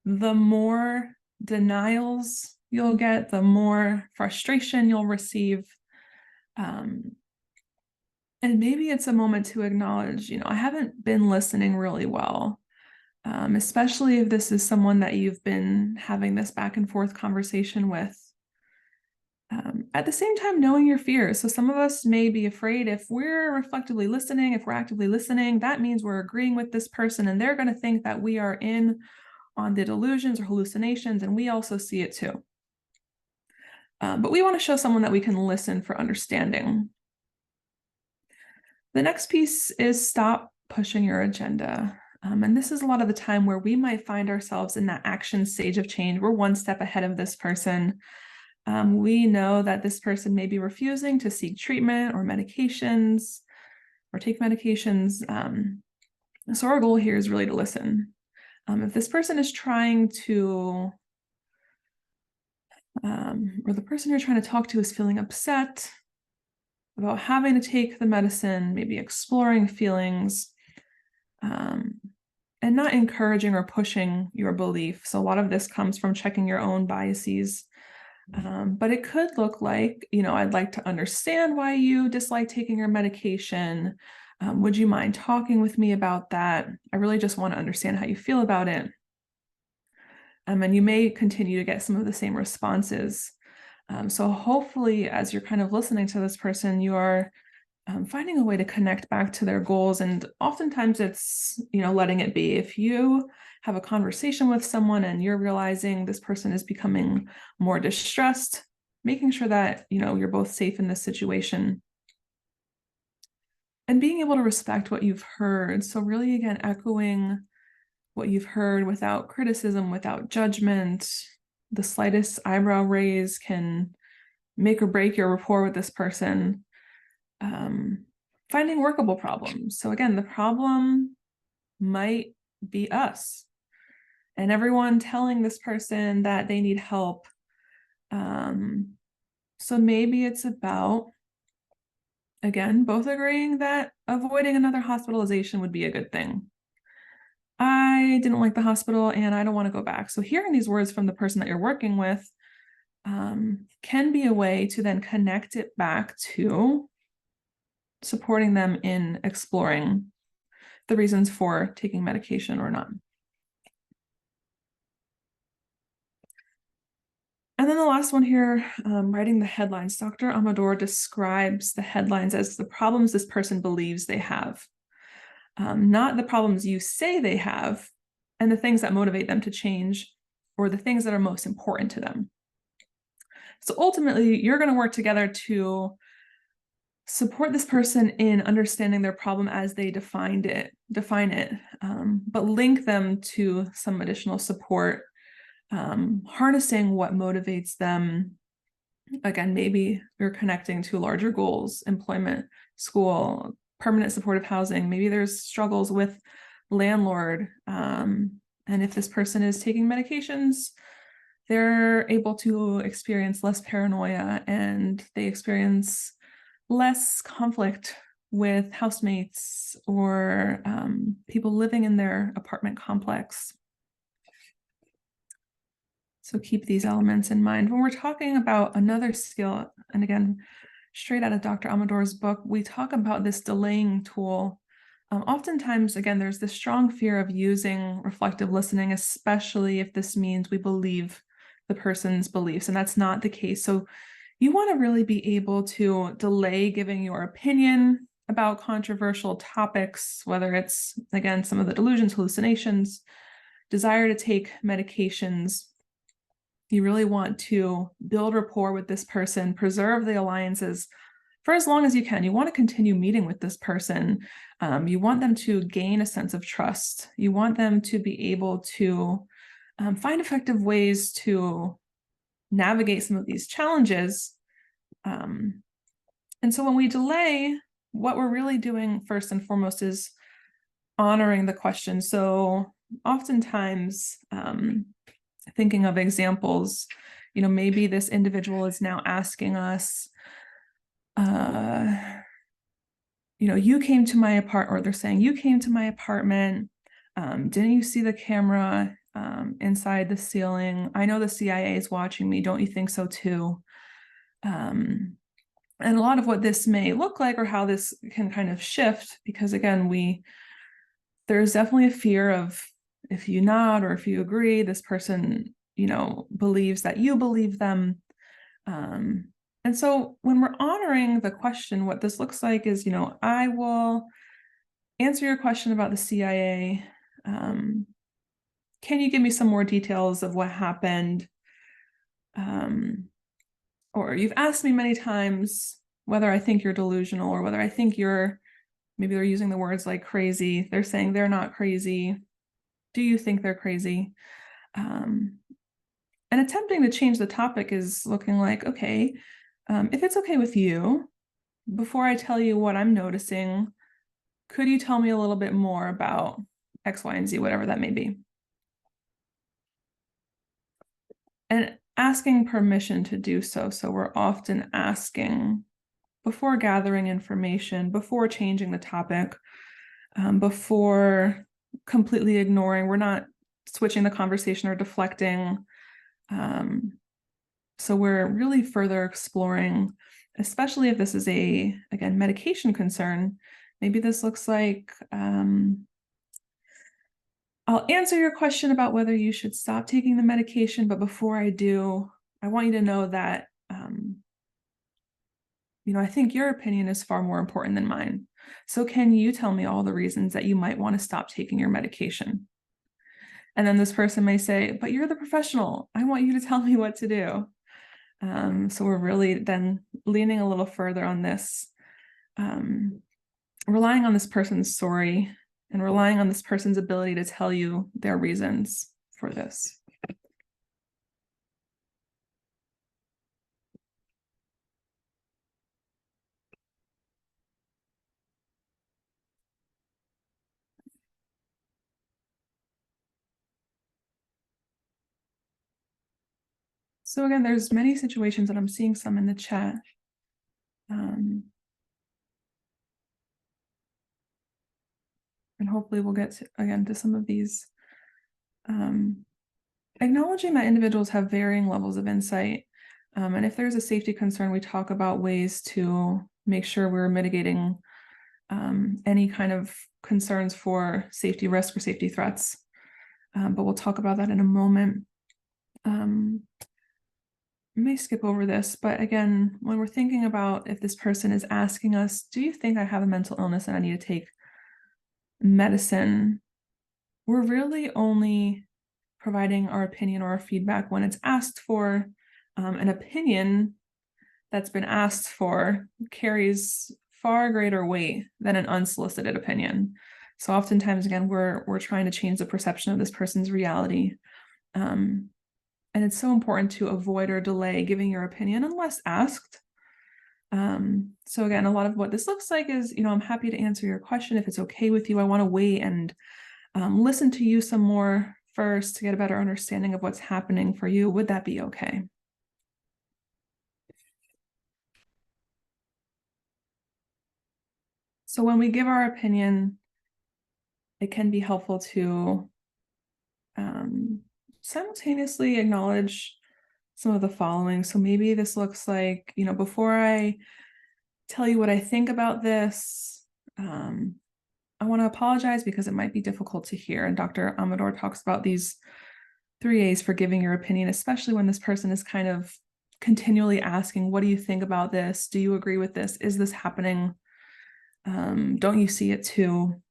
the more denials you'll get, the more frustration you'll receive. And maybe it's a moment to acknowledge, I haven't been listening really well, especially if this is someone that you've been having this back and forth conversation with. At the same time, knowing your fears. So some of us may be afraid if we're reflectively listening, if we're actively listening, that means we're agreeing with this person and they're going to think that we are in on the delusions or hallucinations, and we also see it too. But we want to show someone that we can listen for understanding. The next piece is stop pushing your agenda. And this is a lot of the time where we might find ourselves in that action stage of change. We're one step ahead of this person. We know that this person may be refusing to seek treatment or medications or take medications. So our goal here is really to listen. If this person is trying to, or the person you're trying to talk to is feeling upset about having to take the medicine, maybe exploring feelings, and not encouraging or pushing your belief. So a lot of this comes from checking your own biases. But it could look like, I'd like to understand why you dislike taking your medication. Would you mind talking with me about that? I really just want to understand how you feel about it. And you may continue to get some of the same responses. So hopefully, as you're kind of listening to this person, you are finding a way to connect back to their goals. And oftentimes it's, letting it be. If you have a conversation with someone and you're realizing this person is becoming more distressed, making sure that, you're both safe in this situation. And being able to respect what you've heard. So really, again, echoing what you've heard without criticism, without judgment. The slightest eyebrow raise can make or break your rapport with this person. Finding workable problems. So again, the problem might be us and everyone telling this person that they need help. So maybe it's about, again, both agreeing that avoiding another hospitalization would be a good thing. I didn't like the hospital and I don't want to go back. So hearing these words from the person that you're working with can be a way to then connect it back to supporting them in exploring the reasons for taking medication or not. And then the last one here, writing the headlines. Dr. Amador describes the headlines as the problems this person believes they have, not the problems you say they have and the things that motivate them to change or the things that are most important to them. So ultimately, you're going to work together to support this person in understanding their problem as they define it, but link them to some additional support, harnessing what motivates them. Again, maybe you're connecting to larger goals, employment, school, permanent supportive housing. Maybe there's struggles with landlord. And if this person is taking medications, they're able to experience less paranoia and they experience less conflict with housemates or people living in their apartment complex. So keep these elements in mind. When we're talking about another skill, and again, straight out of Dr. Amador's book, we talk about this delaying tool. Oftentimes, again, there's this strong fear of using reflective listening, especially if this means we believe the person's beliefs, and that's not the case. So you want to really be able to delay giving your opinion about controversial topics, whether it's, again, some of the delusions, hallucinations, desire to take medications. You really want to build rapport with this person, preserve the alliances for as long as you can. You want to continue meeting with this person. You want them to gain a sense of trust. You want them to be able to find effective ways to navigate some of these challenges. And so when we delay, what we're really doing first and foremost is honoring the question. So oftentimes, thinking of examples, maybe this individual is now asking us, you came to my apartment, or they're saying, you came to my apartment. Didn't you see the camera inside the ceiling? I know the CIA is watching me. Don't you think so too? And a lot of what this may look like, or how this can kind of shift, because again, there's definitely a fear of, if you nod or if you agree, this person, believes that you believe them. And so when we're honoring the question, what this looks like is, I will answer your question about the CIA. Can you give me some more details of what happened? Or you've asked me many times whether I think you're delusional, or whether I think maybe they're using the words like crazy. They're saying they're not crazy. Do you think they're crazy? And attempting to change the topic is looking like, okay, if it's okay with you, before I tell you what I'm noticing, could you tell me a little bit more about X, Y, and Z, whatever that may be? And asking permission to do so. So we're often asking before gathering information, before changing the topic, before completely ignoring. We're not switching the conversation or deflecting. So we're really further exploring, especially if this is again, medication concern. Maybe this looks like, I'll answer your question about whether you should stop taking the medication, but before I do, I want you to know that, I think your opinion is far more important than mine. So can you tell me all the reasons that you might want to stop taking your medication? And then this person may say, but you're the professional. I want you to tell me what to do. So we're really then leaning a little further on this, relying on this person's story and relying on this person's ability to tell you their reasons for this. So again, there's many situations, and I'm seeing some in the chat. And hopefully we'll get to some of these. Acknowledging that individuals have varying levels of insight. And if there's a safety concern, we talk about ways to make sure we're mitigating any kind of concerns for safety risk or safety threats. But we'll talk about that in a moment. I may skip over this, but again, when we're thinking about if this person is asking us, do you think I have a mental illness and I need to take medicine? We're really only providing our opinion or our feedback when it's asked for. An opinion that's been asked for carries far greater weight than an unsolicited opinion. So oftentimes, again, we're trying to change the perception of this person's reality. And it's so important to avoid or delay giving your opinion unless asked. So again, a lot of what this looks like is, I'm happy to answer your question if it's okay with you. I want to wait and listen to you some more first to get a better understanding of what's happening for you. Would that be okay? So when we give our opinion, it can be helpful to simultaneously acknowledge some of the following. So maybe this looks like, before I tell you what I think about this. I want to apologize because it might be difficult to hear. And Dr. Amador talks about these 3 A's for giving your opinion, especially when this person is kind of continually asking, what do you think about this? Do you agree with this? Is this happening? Don't you see it too?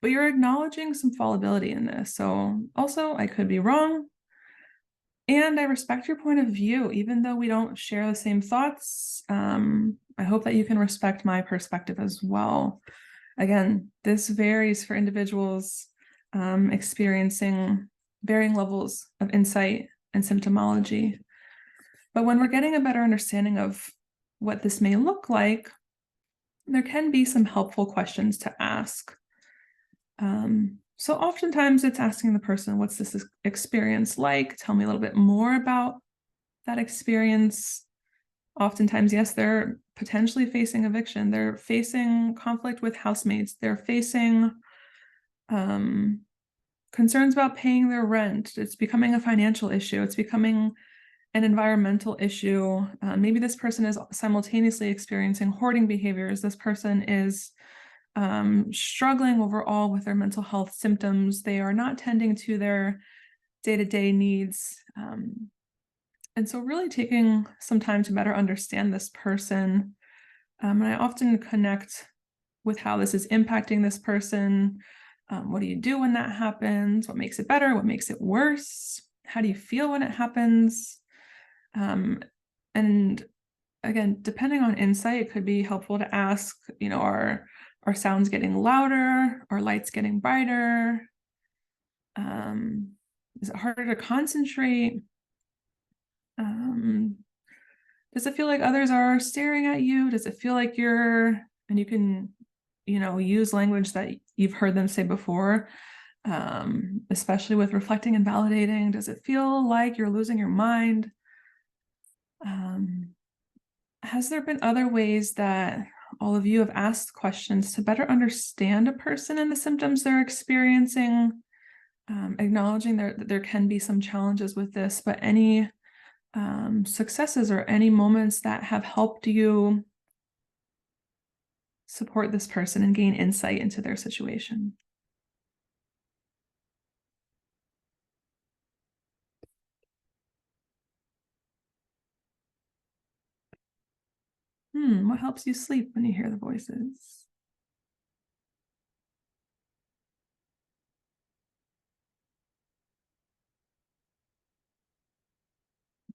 But you're acknowledging some fallibility in this. So also, I could be wrong. And I respect your point of view, even though we don't share the same thoughts. I hope that you can respect my perspective as well. Again, this varies for individuals experiencing varying levels of insight and symptomology. But when we're getting a better understanding of what this may look like, there can be some helpful questions to ask. So oftentimes it's asking the person, what's this experience like? Tell me a little bit more about that experience. Oftentimes, yes, they're potentially facing eviction. They're facing conflict with housemates. They're facing concerns about paying their rent. It's becoming a financial issue. It's becoming an environmental issue. Maybe this person is simultaneously experiencing hoarding behaviors. This person is struggling overall with their mental health symptoms. They are not tending to their day-to-day needs. And so really taking some time to better understand this person. And I often connect with how this is impacting this person. What do you do when that happens? What makes it better? What makes it worse? How do you feel when it happens? And again, depending on insight, it could be helpful to ask, are sounds getting louder? Are lights getting brighter? Is it harder to concentrate? Does it feel like others are staring at you? Does it feel like and you can, use language that you've heard them say before, especially with reflecting and validating. Does it feel like you're losing your mind? Has there been other ways that all of you have asked questions to better understand a person and the symptoms they're experiencing, acknowledging that there can be some challenges with this, but any successes or any moments that have helped you support this person and gain insight into their situation? What helps you sleep when you hear the voices?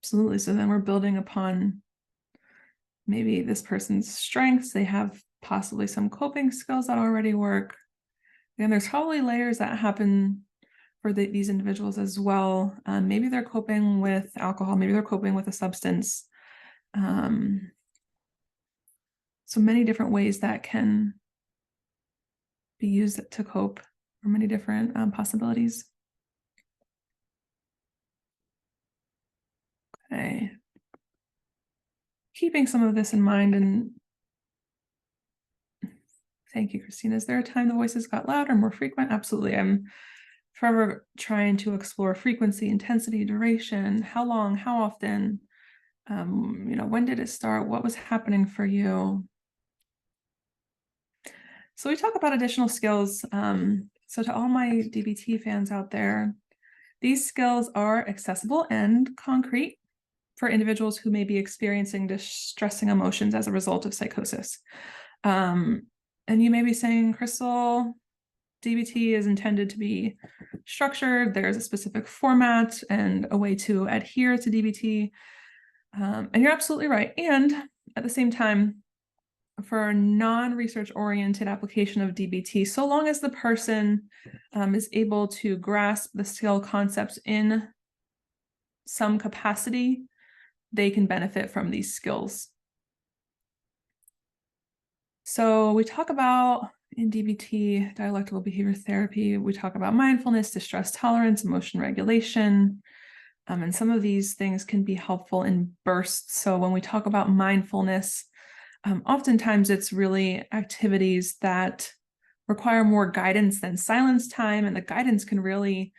Absolutely. So then we're building upon maybe this person's strengths. They have possibly some coping skills that already work. And there's probably layers that happen for these individuals as well. Maybe they're coping with alcohol. Maybe they're coping with a substance. So many different ways that can be used to cope, or many different possibilities. Okay. Keeping some of this in mind, and thank you, Christina. Is there a time the voices got louder, more frequent? Absolutely. I'm forever trying to explore frequency, intensity, duration, how long, how often, when did it start? What was happening for you? So we talk about additional skills. So to all my DBT fans out there, these skills are accessible and concrete for individuals who may be experiencing distressing emotions as a result of psychosis. And you may be saying, Crystal, DBT is intended to be structured. There's a specific format and a way to adhere to DBT. And you're absolutely right. And at the same time, for a non-research oriented application of DBT, so long as the person is able to grasp the skill concepts in some capacity, they can benefit from these skills. So we talk about, in DBT, dialectical behavior therapy, we talk about mindfulness, distress tolerance, emotion regulation, and some of these things can be helpful in bursts. So when we talk about mindfulness, oftentimes it's really activities that require more guidance than silence time, and the guidance can really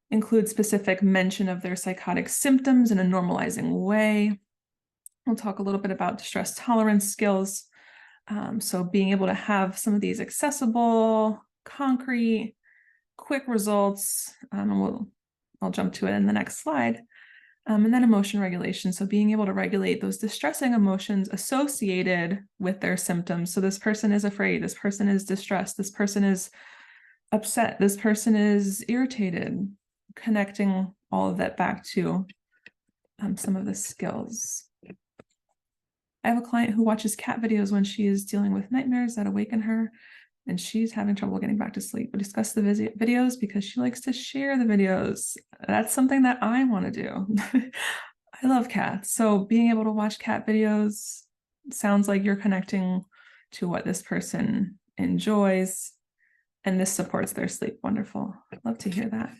include specific mention of their psychotic symptoms in a normalizing way. We'll talk a little bit about distress tolerance skills. So being able to have some of these accessible, concrete, quick results, and I'll jump to it in the next slide. And then emotion regulation. So being able to regulate those distressing emotions associated with their symptoms. So this person is afraid, this person is distressed, this person is upset, this person is irritated, connecting all of that back to some of the skills. I have a client who watches cat videos when she is dealing with nightmares that awaken her, and she's having trouble getting back to sleep. We discuss the videos because she likes to share the videos. That's something that I want to do. I love cats. So being able to watch cat videos sounds like you're connecting to what this person enjoys, and this supports their sleep. Wonderful. I'd love to hear that.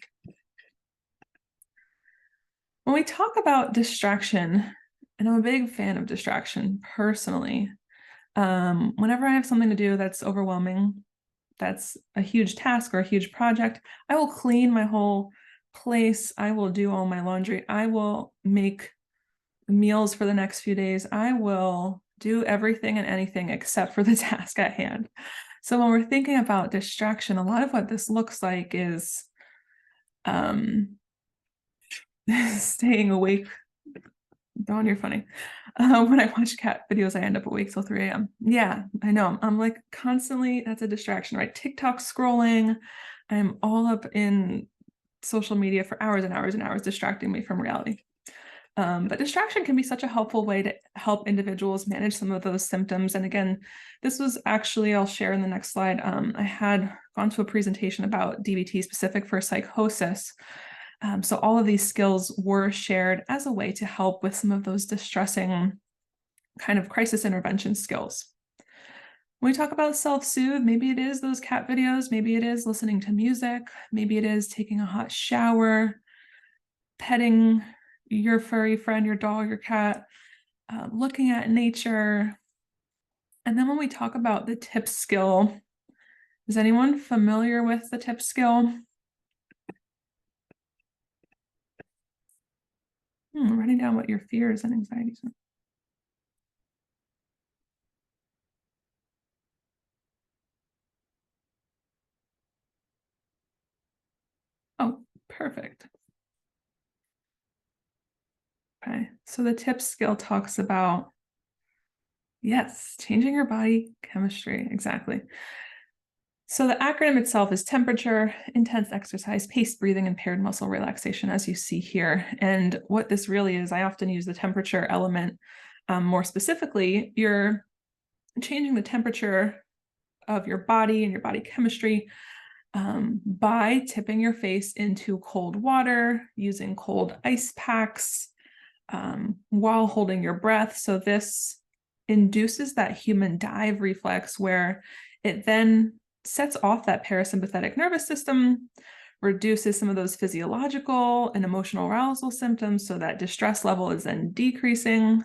When we talk about distraction, and I'm a big fan of distraction personally, whenever I have something to do that's overwhelming, that's a huge task or a huge project, I will clean my whole place. I will do all my laundry. I will make meals for the next few days. I will do everything and anything except for the task at hand. So when we're thinking about distraction, a lot of what this looks like is staying awake. Dawn, you're funny. When I watch cat videos, I end up awake till 3 a.m. Yeah, I know. I'm like constantly, that's a distraction, right? TikTok scrolling. I'm all up in social media for hours and hours and hours, distracting me from reality. But distraction can be such a helpful way to help individuals manage some of those symptoms. And again, this was actually, I'll share in the next slide. I had gone to a presentation about DBT specific for psychosis. So all of these skills were shared as a way to help with some of those distressing kind of crisis intervention skills. When we talk about self-soothe, maybe it is those cat videos, maybe it is listening to music, maybe it is taking a hot shower, petting your furry friend, your dog, your cat, looking at nature. And then when we talk about the tip skill, is anyone familiar with the tip skill? Writing down what your fears and anxieties are. Oh, perfect. Okay, so the tip skill talks about, yes, changing your body chemistry, exactly. So the acronym itself is temperature, intense exercise, paced breathing, and paired muscle relaxation, as you see here. And what this really is, I often use the temperature element. More specifically, you're changing the temperature of your body and your body chemistry by tipping your face into cold water, using cold ice packs, while holding your breath. So this induces that human dive reflex where it then sets off that parasympathetic nervous system, reduces some of those physiological and emotional arousal symptoms, so that distress level is then decreasing.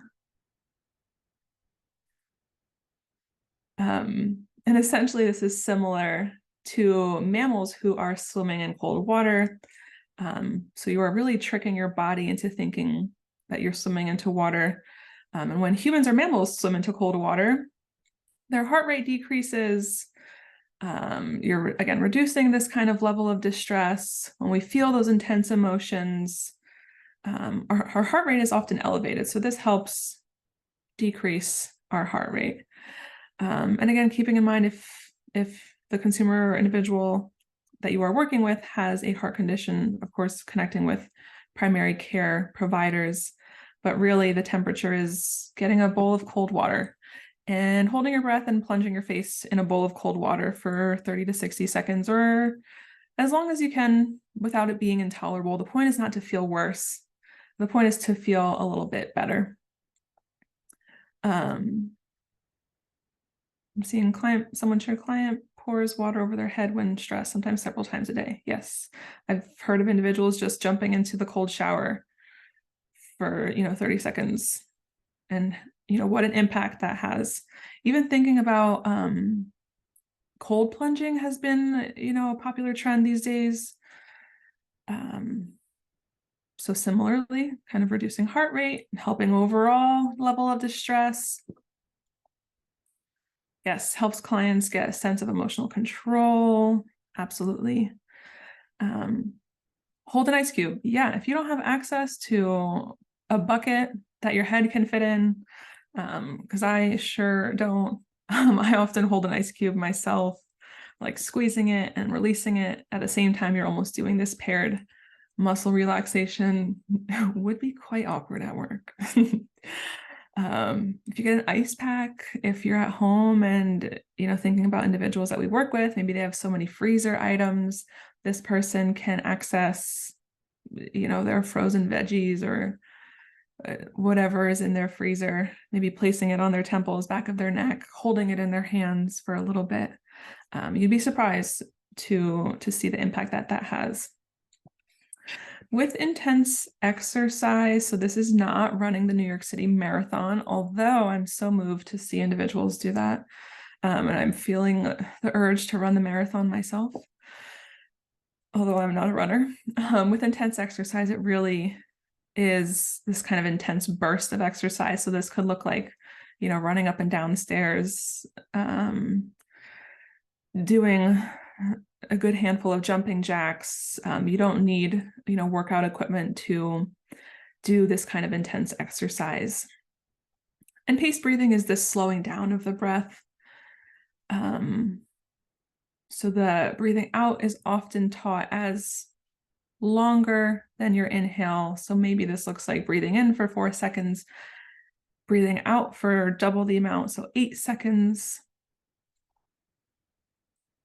And essentially, this is similar to mammals who are swimming in cold water. So you are really tricking your body into thinking that you're swimming into water. And when humans or mammals swim into cold water, their heart rate decreases. You're, again, reducing this kind of level of distress. When we feel those intense emotions, our heart rate is often elevated. So this helps decrease our heart rate. And again, keeping in mind if the consumer or individual that you are working with has a heart condition, of course, connecting with primary care providers, but really the temperature is getting a bowl of cold water and holding your breath and plunging your face in a bowl of cold water for 30 to 60 seconds, or as long as you can without it being intolerable. The point is not to feel worse. The point is to feel a little bit better. I'm seeing someone share client pours water over their head when stressed, sometimes several times a day. Yes, I've heard of individuals just jumping into the cold shower for 30 seconds, and what an impact that has. Even thinking about cold plunging has been a popular trend these days. So similarly, kind of reducing heart rate, helping overall level of distress. Yes, helps clients get a sense of emotional control. Absolutely. Hold an ice cube. Yeah, if you don't have access to a bucket that your head can fit in, because I sure don't. I often hold an ice cube myself, like squeezing it and releasing it at the same time. You're almost doing this paired muscle relaxation. Would be quite awkward at work. If you get an ice pack, if you're at home and, thinking about individuals that we work with, maybe they have so many freezer items, this person can access, their frozen veggies or whatever is in their freezer, maybe placing it on their temples, back of their neck, holding it in their hands for a little bit. You'd be surprised to see the impact that has. With intense exercise, so this is not running the New York City Marathon, although I'm so moved to see individuals do that. And I'm feeling the urge to run the marathon myself, although I'm not a runner. With intense exercise, it really is this kind of intense burst of exercise. So this could look like, running up and down the stairs, doing a good handful of jumping jacks. You don't need, workout equipment to do this kind of intense exercise. And paced breathing is this slowing down of the breath. So the breathing out is often taught as longer than your inhale. So maybe this looks like breathing in for 4 seconds, breathing out for double the amount, so 8 seconds.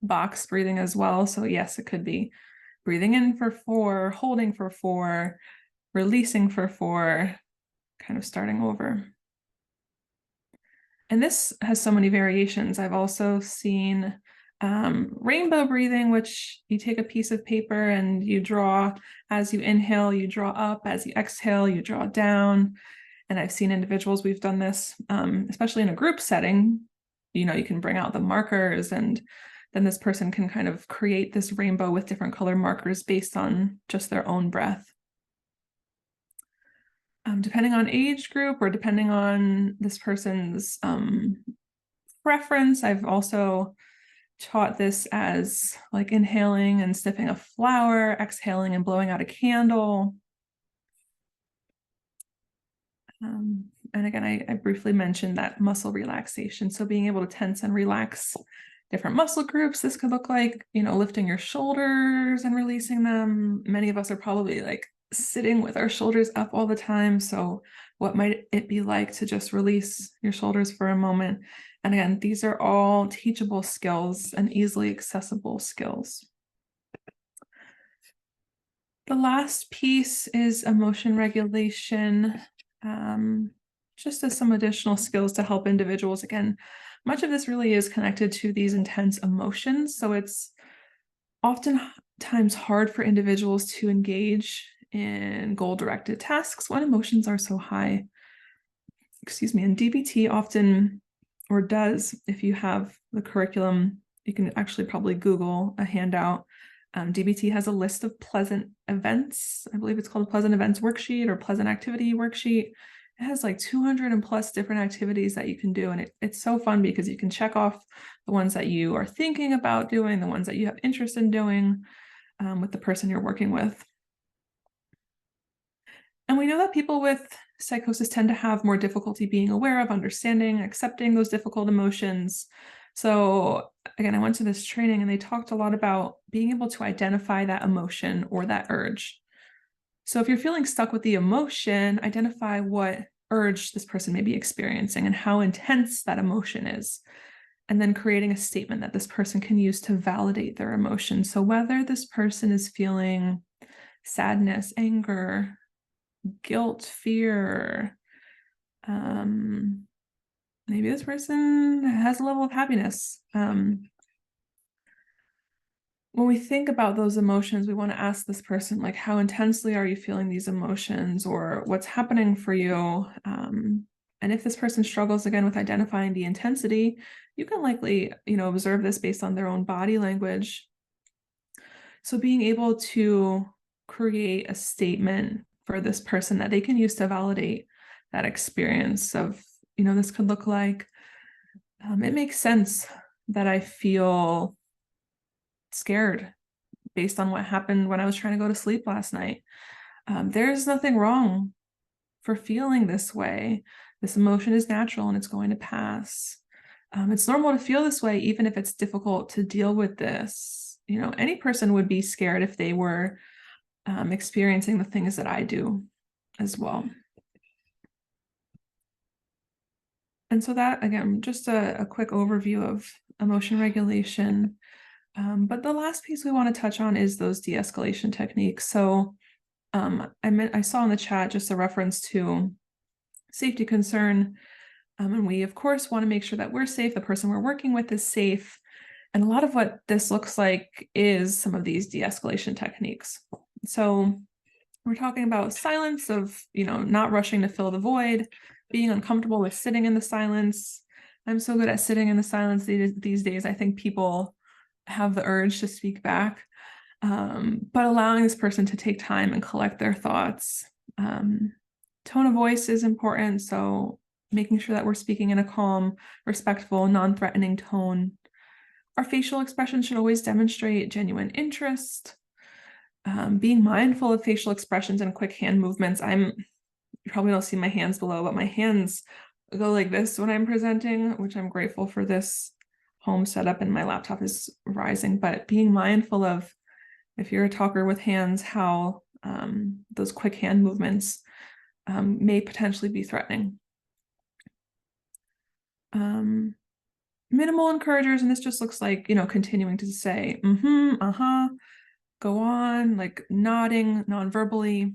Box breathing as well. So yes, it could be breathing in for 4, holding for 4, releasing for 4, kind of starting over. And this has so many variations. I've also seen rainbow breathing, which you take a piece of paper and you draw. As you inhale, you draw up. As you exhale, you draw down. And I've seen individuals, we've done this, especially in a group setting. You can bring out the markers, and then this person can kind of create this rainbow with different color markers based on just their own breath. Depending on age group or depending on this person's preference, I've also taught this as like inhaling and sniffing a flower, exhaling and blowing out a candle. And again, I briefly mentioned that muscle relaxation. So being able to tense and relax different muscle groups. This could look like, lifting your shoulders and releasing them. Many of us are probably like sitting with our shoulders up all the time. So what might it be like to just release your shoulders for a moment? And again, these are all teachable skills and easily accessible skills. The last piece is emotion regulation, just as some additional skills to help individuals. Again, much of this really is connected to these intense emotions. So it's oftentimes hard for individuals to engage in goal-directed tasks when emotions are so high. And DBT often, or does, if you have the curriculum, you can actually probably Google a handout. DBT has a list of pleasant events. I believe it's called a pleasant events worksheet or pleasant activity worksheet. It has like 200 and plus different activities that you can do. And it's so fun because you can check off the ones that you are thinking about doing, the ones that you have interest in doing with the person you're working with. And we know that people with psychosis tend to have more difficulty being aware of, understanding, accepting those difficult emotions. So again, I went to this training and they talked a lot about being able to identify that emotion or that urge. So if you're feeling stuck with the emotion, identify what urge this person may be experiencing and how intense that emotion is. And then creating a statement that this person can use to validate their emotion. So whether this person is feeling sadness, anger, guilt, fear, maybe this person has a level of happiness. When we think about those emotions, we want to ask this person, like, how intensely are you feeling these emotions, or what's happening for you? And if this person struggles again with identifying the intensity, you can likely, observe this based on their own body language. So being able to create a statement for this person that they can use to validate that experience of, this could look like, it makes sense that I feel scared based on what happened when I was trying to go to sleep last night. There's nothing wrong for feeling this way. This emotion is natural and it's going to pass. It's normal to feel this way, even if it's difficult to deal with this. Any person would be scared if they were experiencing the things that I do as well. And so that, again, just a quick overview of emotion regulation. But the last piece we want to touch on is those de-escalation techniques. So I saw in the chat just a reference to safety concern. And we, of course, want to make sure that we're safe, the person we're working with is safe. And a lot of what this looks like is some of these de-escalation techniques. So we're talking about silence of, not rushing to fill the void, being uncomfortable with sitting in the silence. I'm so good at sitting in the silence these days. I think people have the urge to speak back, but allowing this person to take time and collect their thoughts. Tone of voice is important. So making sure that we're speaking in a calm, respectful, non-threatening tone. Our facial expression should always demonstrate genuine interest. Being mindful of facial expressions and quick hand movements. You probably don't see my hands below, but my hands go like this when I'm presenting, which I'm grateful for this home setup and my laptop is rising, but being mindful of, if you're a talker with hands, how those quick hand movements may potentially be threatening. Minimal encouragers, and this just looks like, continuing to say, go on, like nodding non-verbally.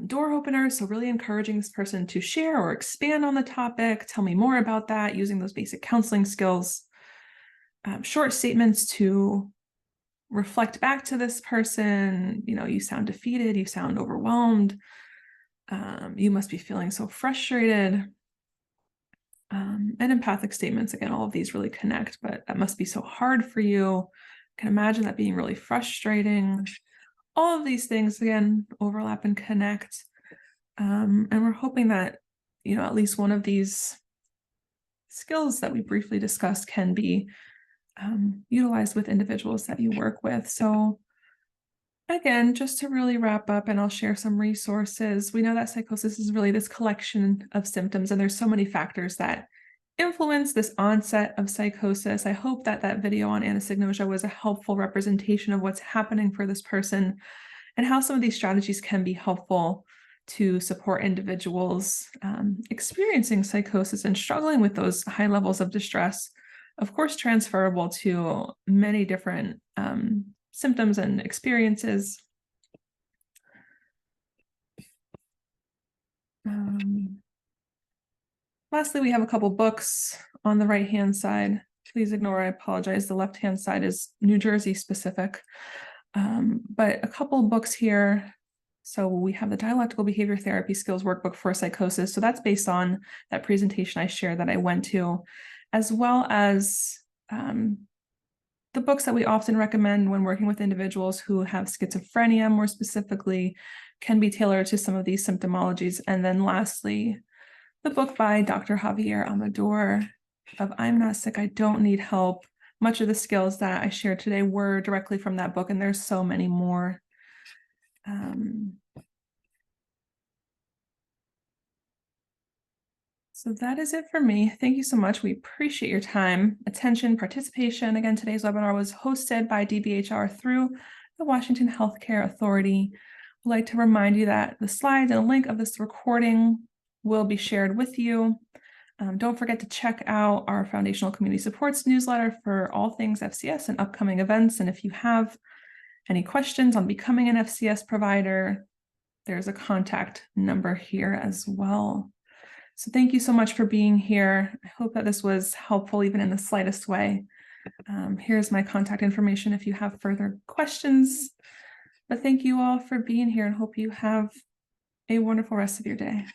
Door openers, so really encouraging this person to share or expand on the topic, tell me more about that, using those basic counseling skills. Short statements to reflect back to this person, you sound defeated, you sound overwhelmed, you must be feeling so frustrated. And empathic statements, again, all of these really connect, but that must be so hard for you. I can imagine that being really frustrating. All of these things, again, overlap and connect. And we're hoping that, at least one of these skills that we briefly discussed can be utilized with individuals that you work with. So again, just to really wrap up, and I'll share some resources. We know that psychosis is really this collection of symptoms, and there's so many factors that influence this onset of psychosis. I hope that that video on anosognosia was a helpful representation of what's happening for this person and how some of these strategies can be helpful to support individuals experiencing psychosis and struggling with those high levels of distress, of course, transferable to many different symptoms and experiences. Lastly, we have a couple books on the right-hand side. Please ignore, I apologize, the left-hand side is New Jersey specific. But a couple books here. So we have the Dialectical Behavior Therapy Skills Workbook for Psychosis. So that's based on that presentation I shared that I went to, as well as the books that we often recommend when working with individuals who have schizophrenia, more specifically, can be tailored to some of these symptomologies. And then lastly, the book by Dr. Javier Amador of I'm Not Sick, I Don't Need Help. Much of the skills that I shared today were directly from that book, and there's so many more. So that is it for me. Thank you so much. We appreciate your time, attention, participation. Again, today's webinar was hosted by DBHR through the Washington Healthcare Authority. I'd like to remind you that the slides and a link of this recording will be shared with you. Don't forget to check out our Foundational Community Supports newsletter for all things FCS and upcoming events. And if you have any questions on becoming an FCS provider, there's a contact number here as well. So thank you so much for being here. I hope that this was helpful, even in the slightest way. Here's my contact information if you have further questions. But thank you all for being here, and hope you have a wonderful rest of your day.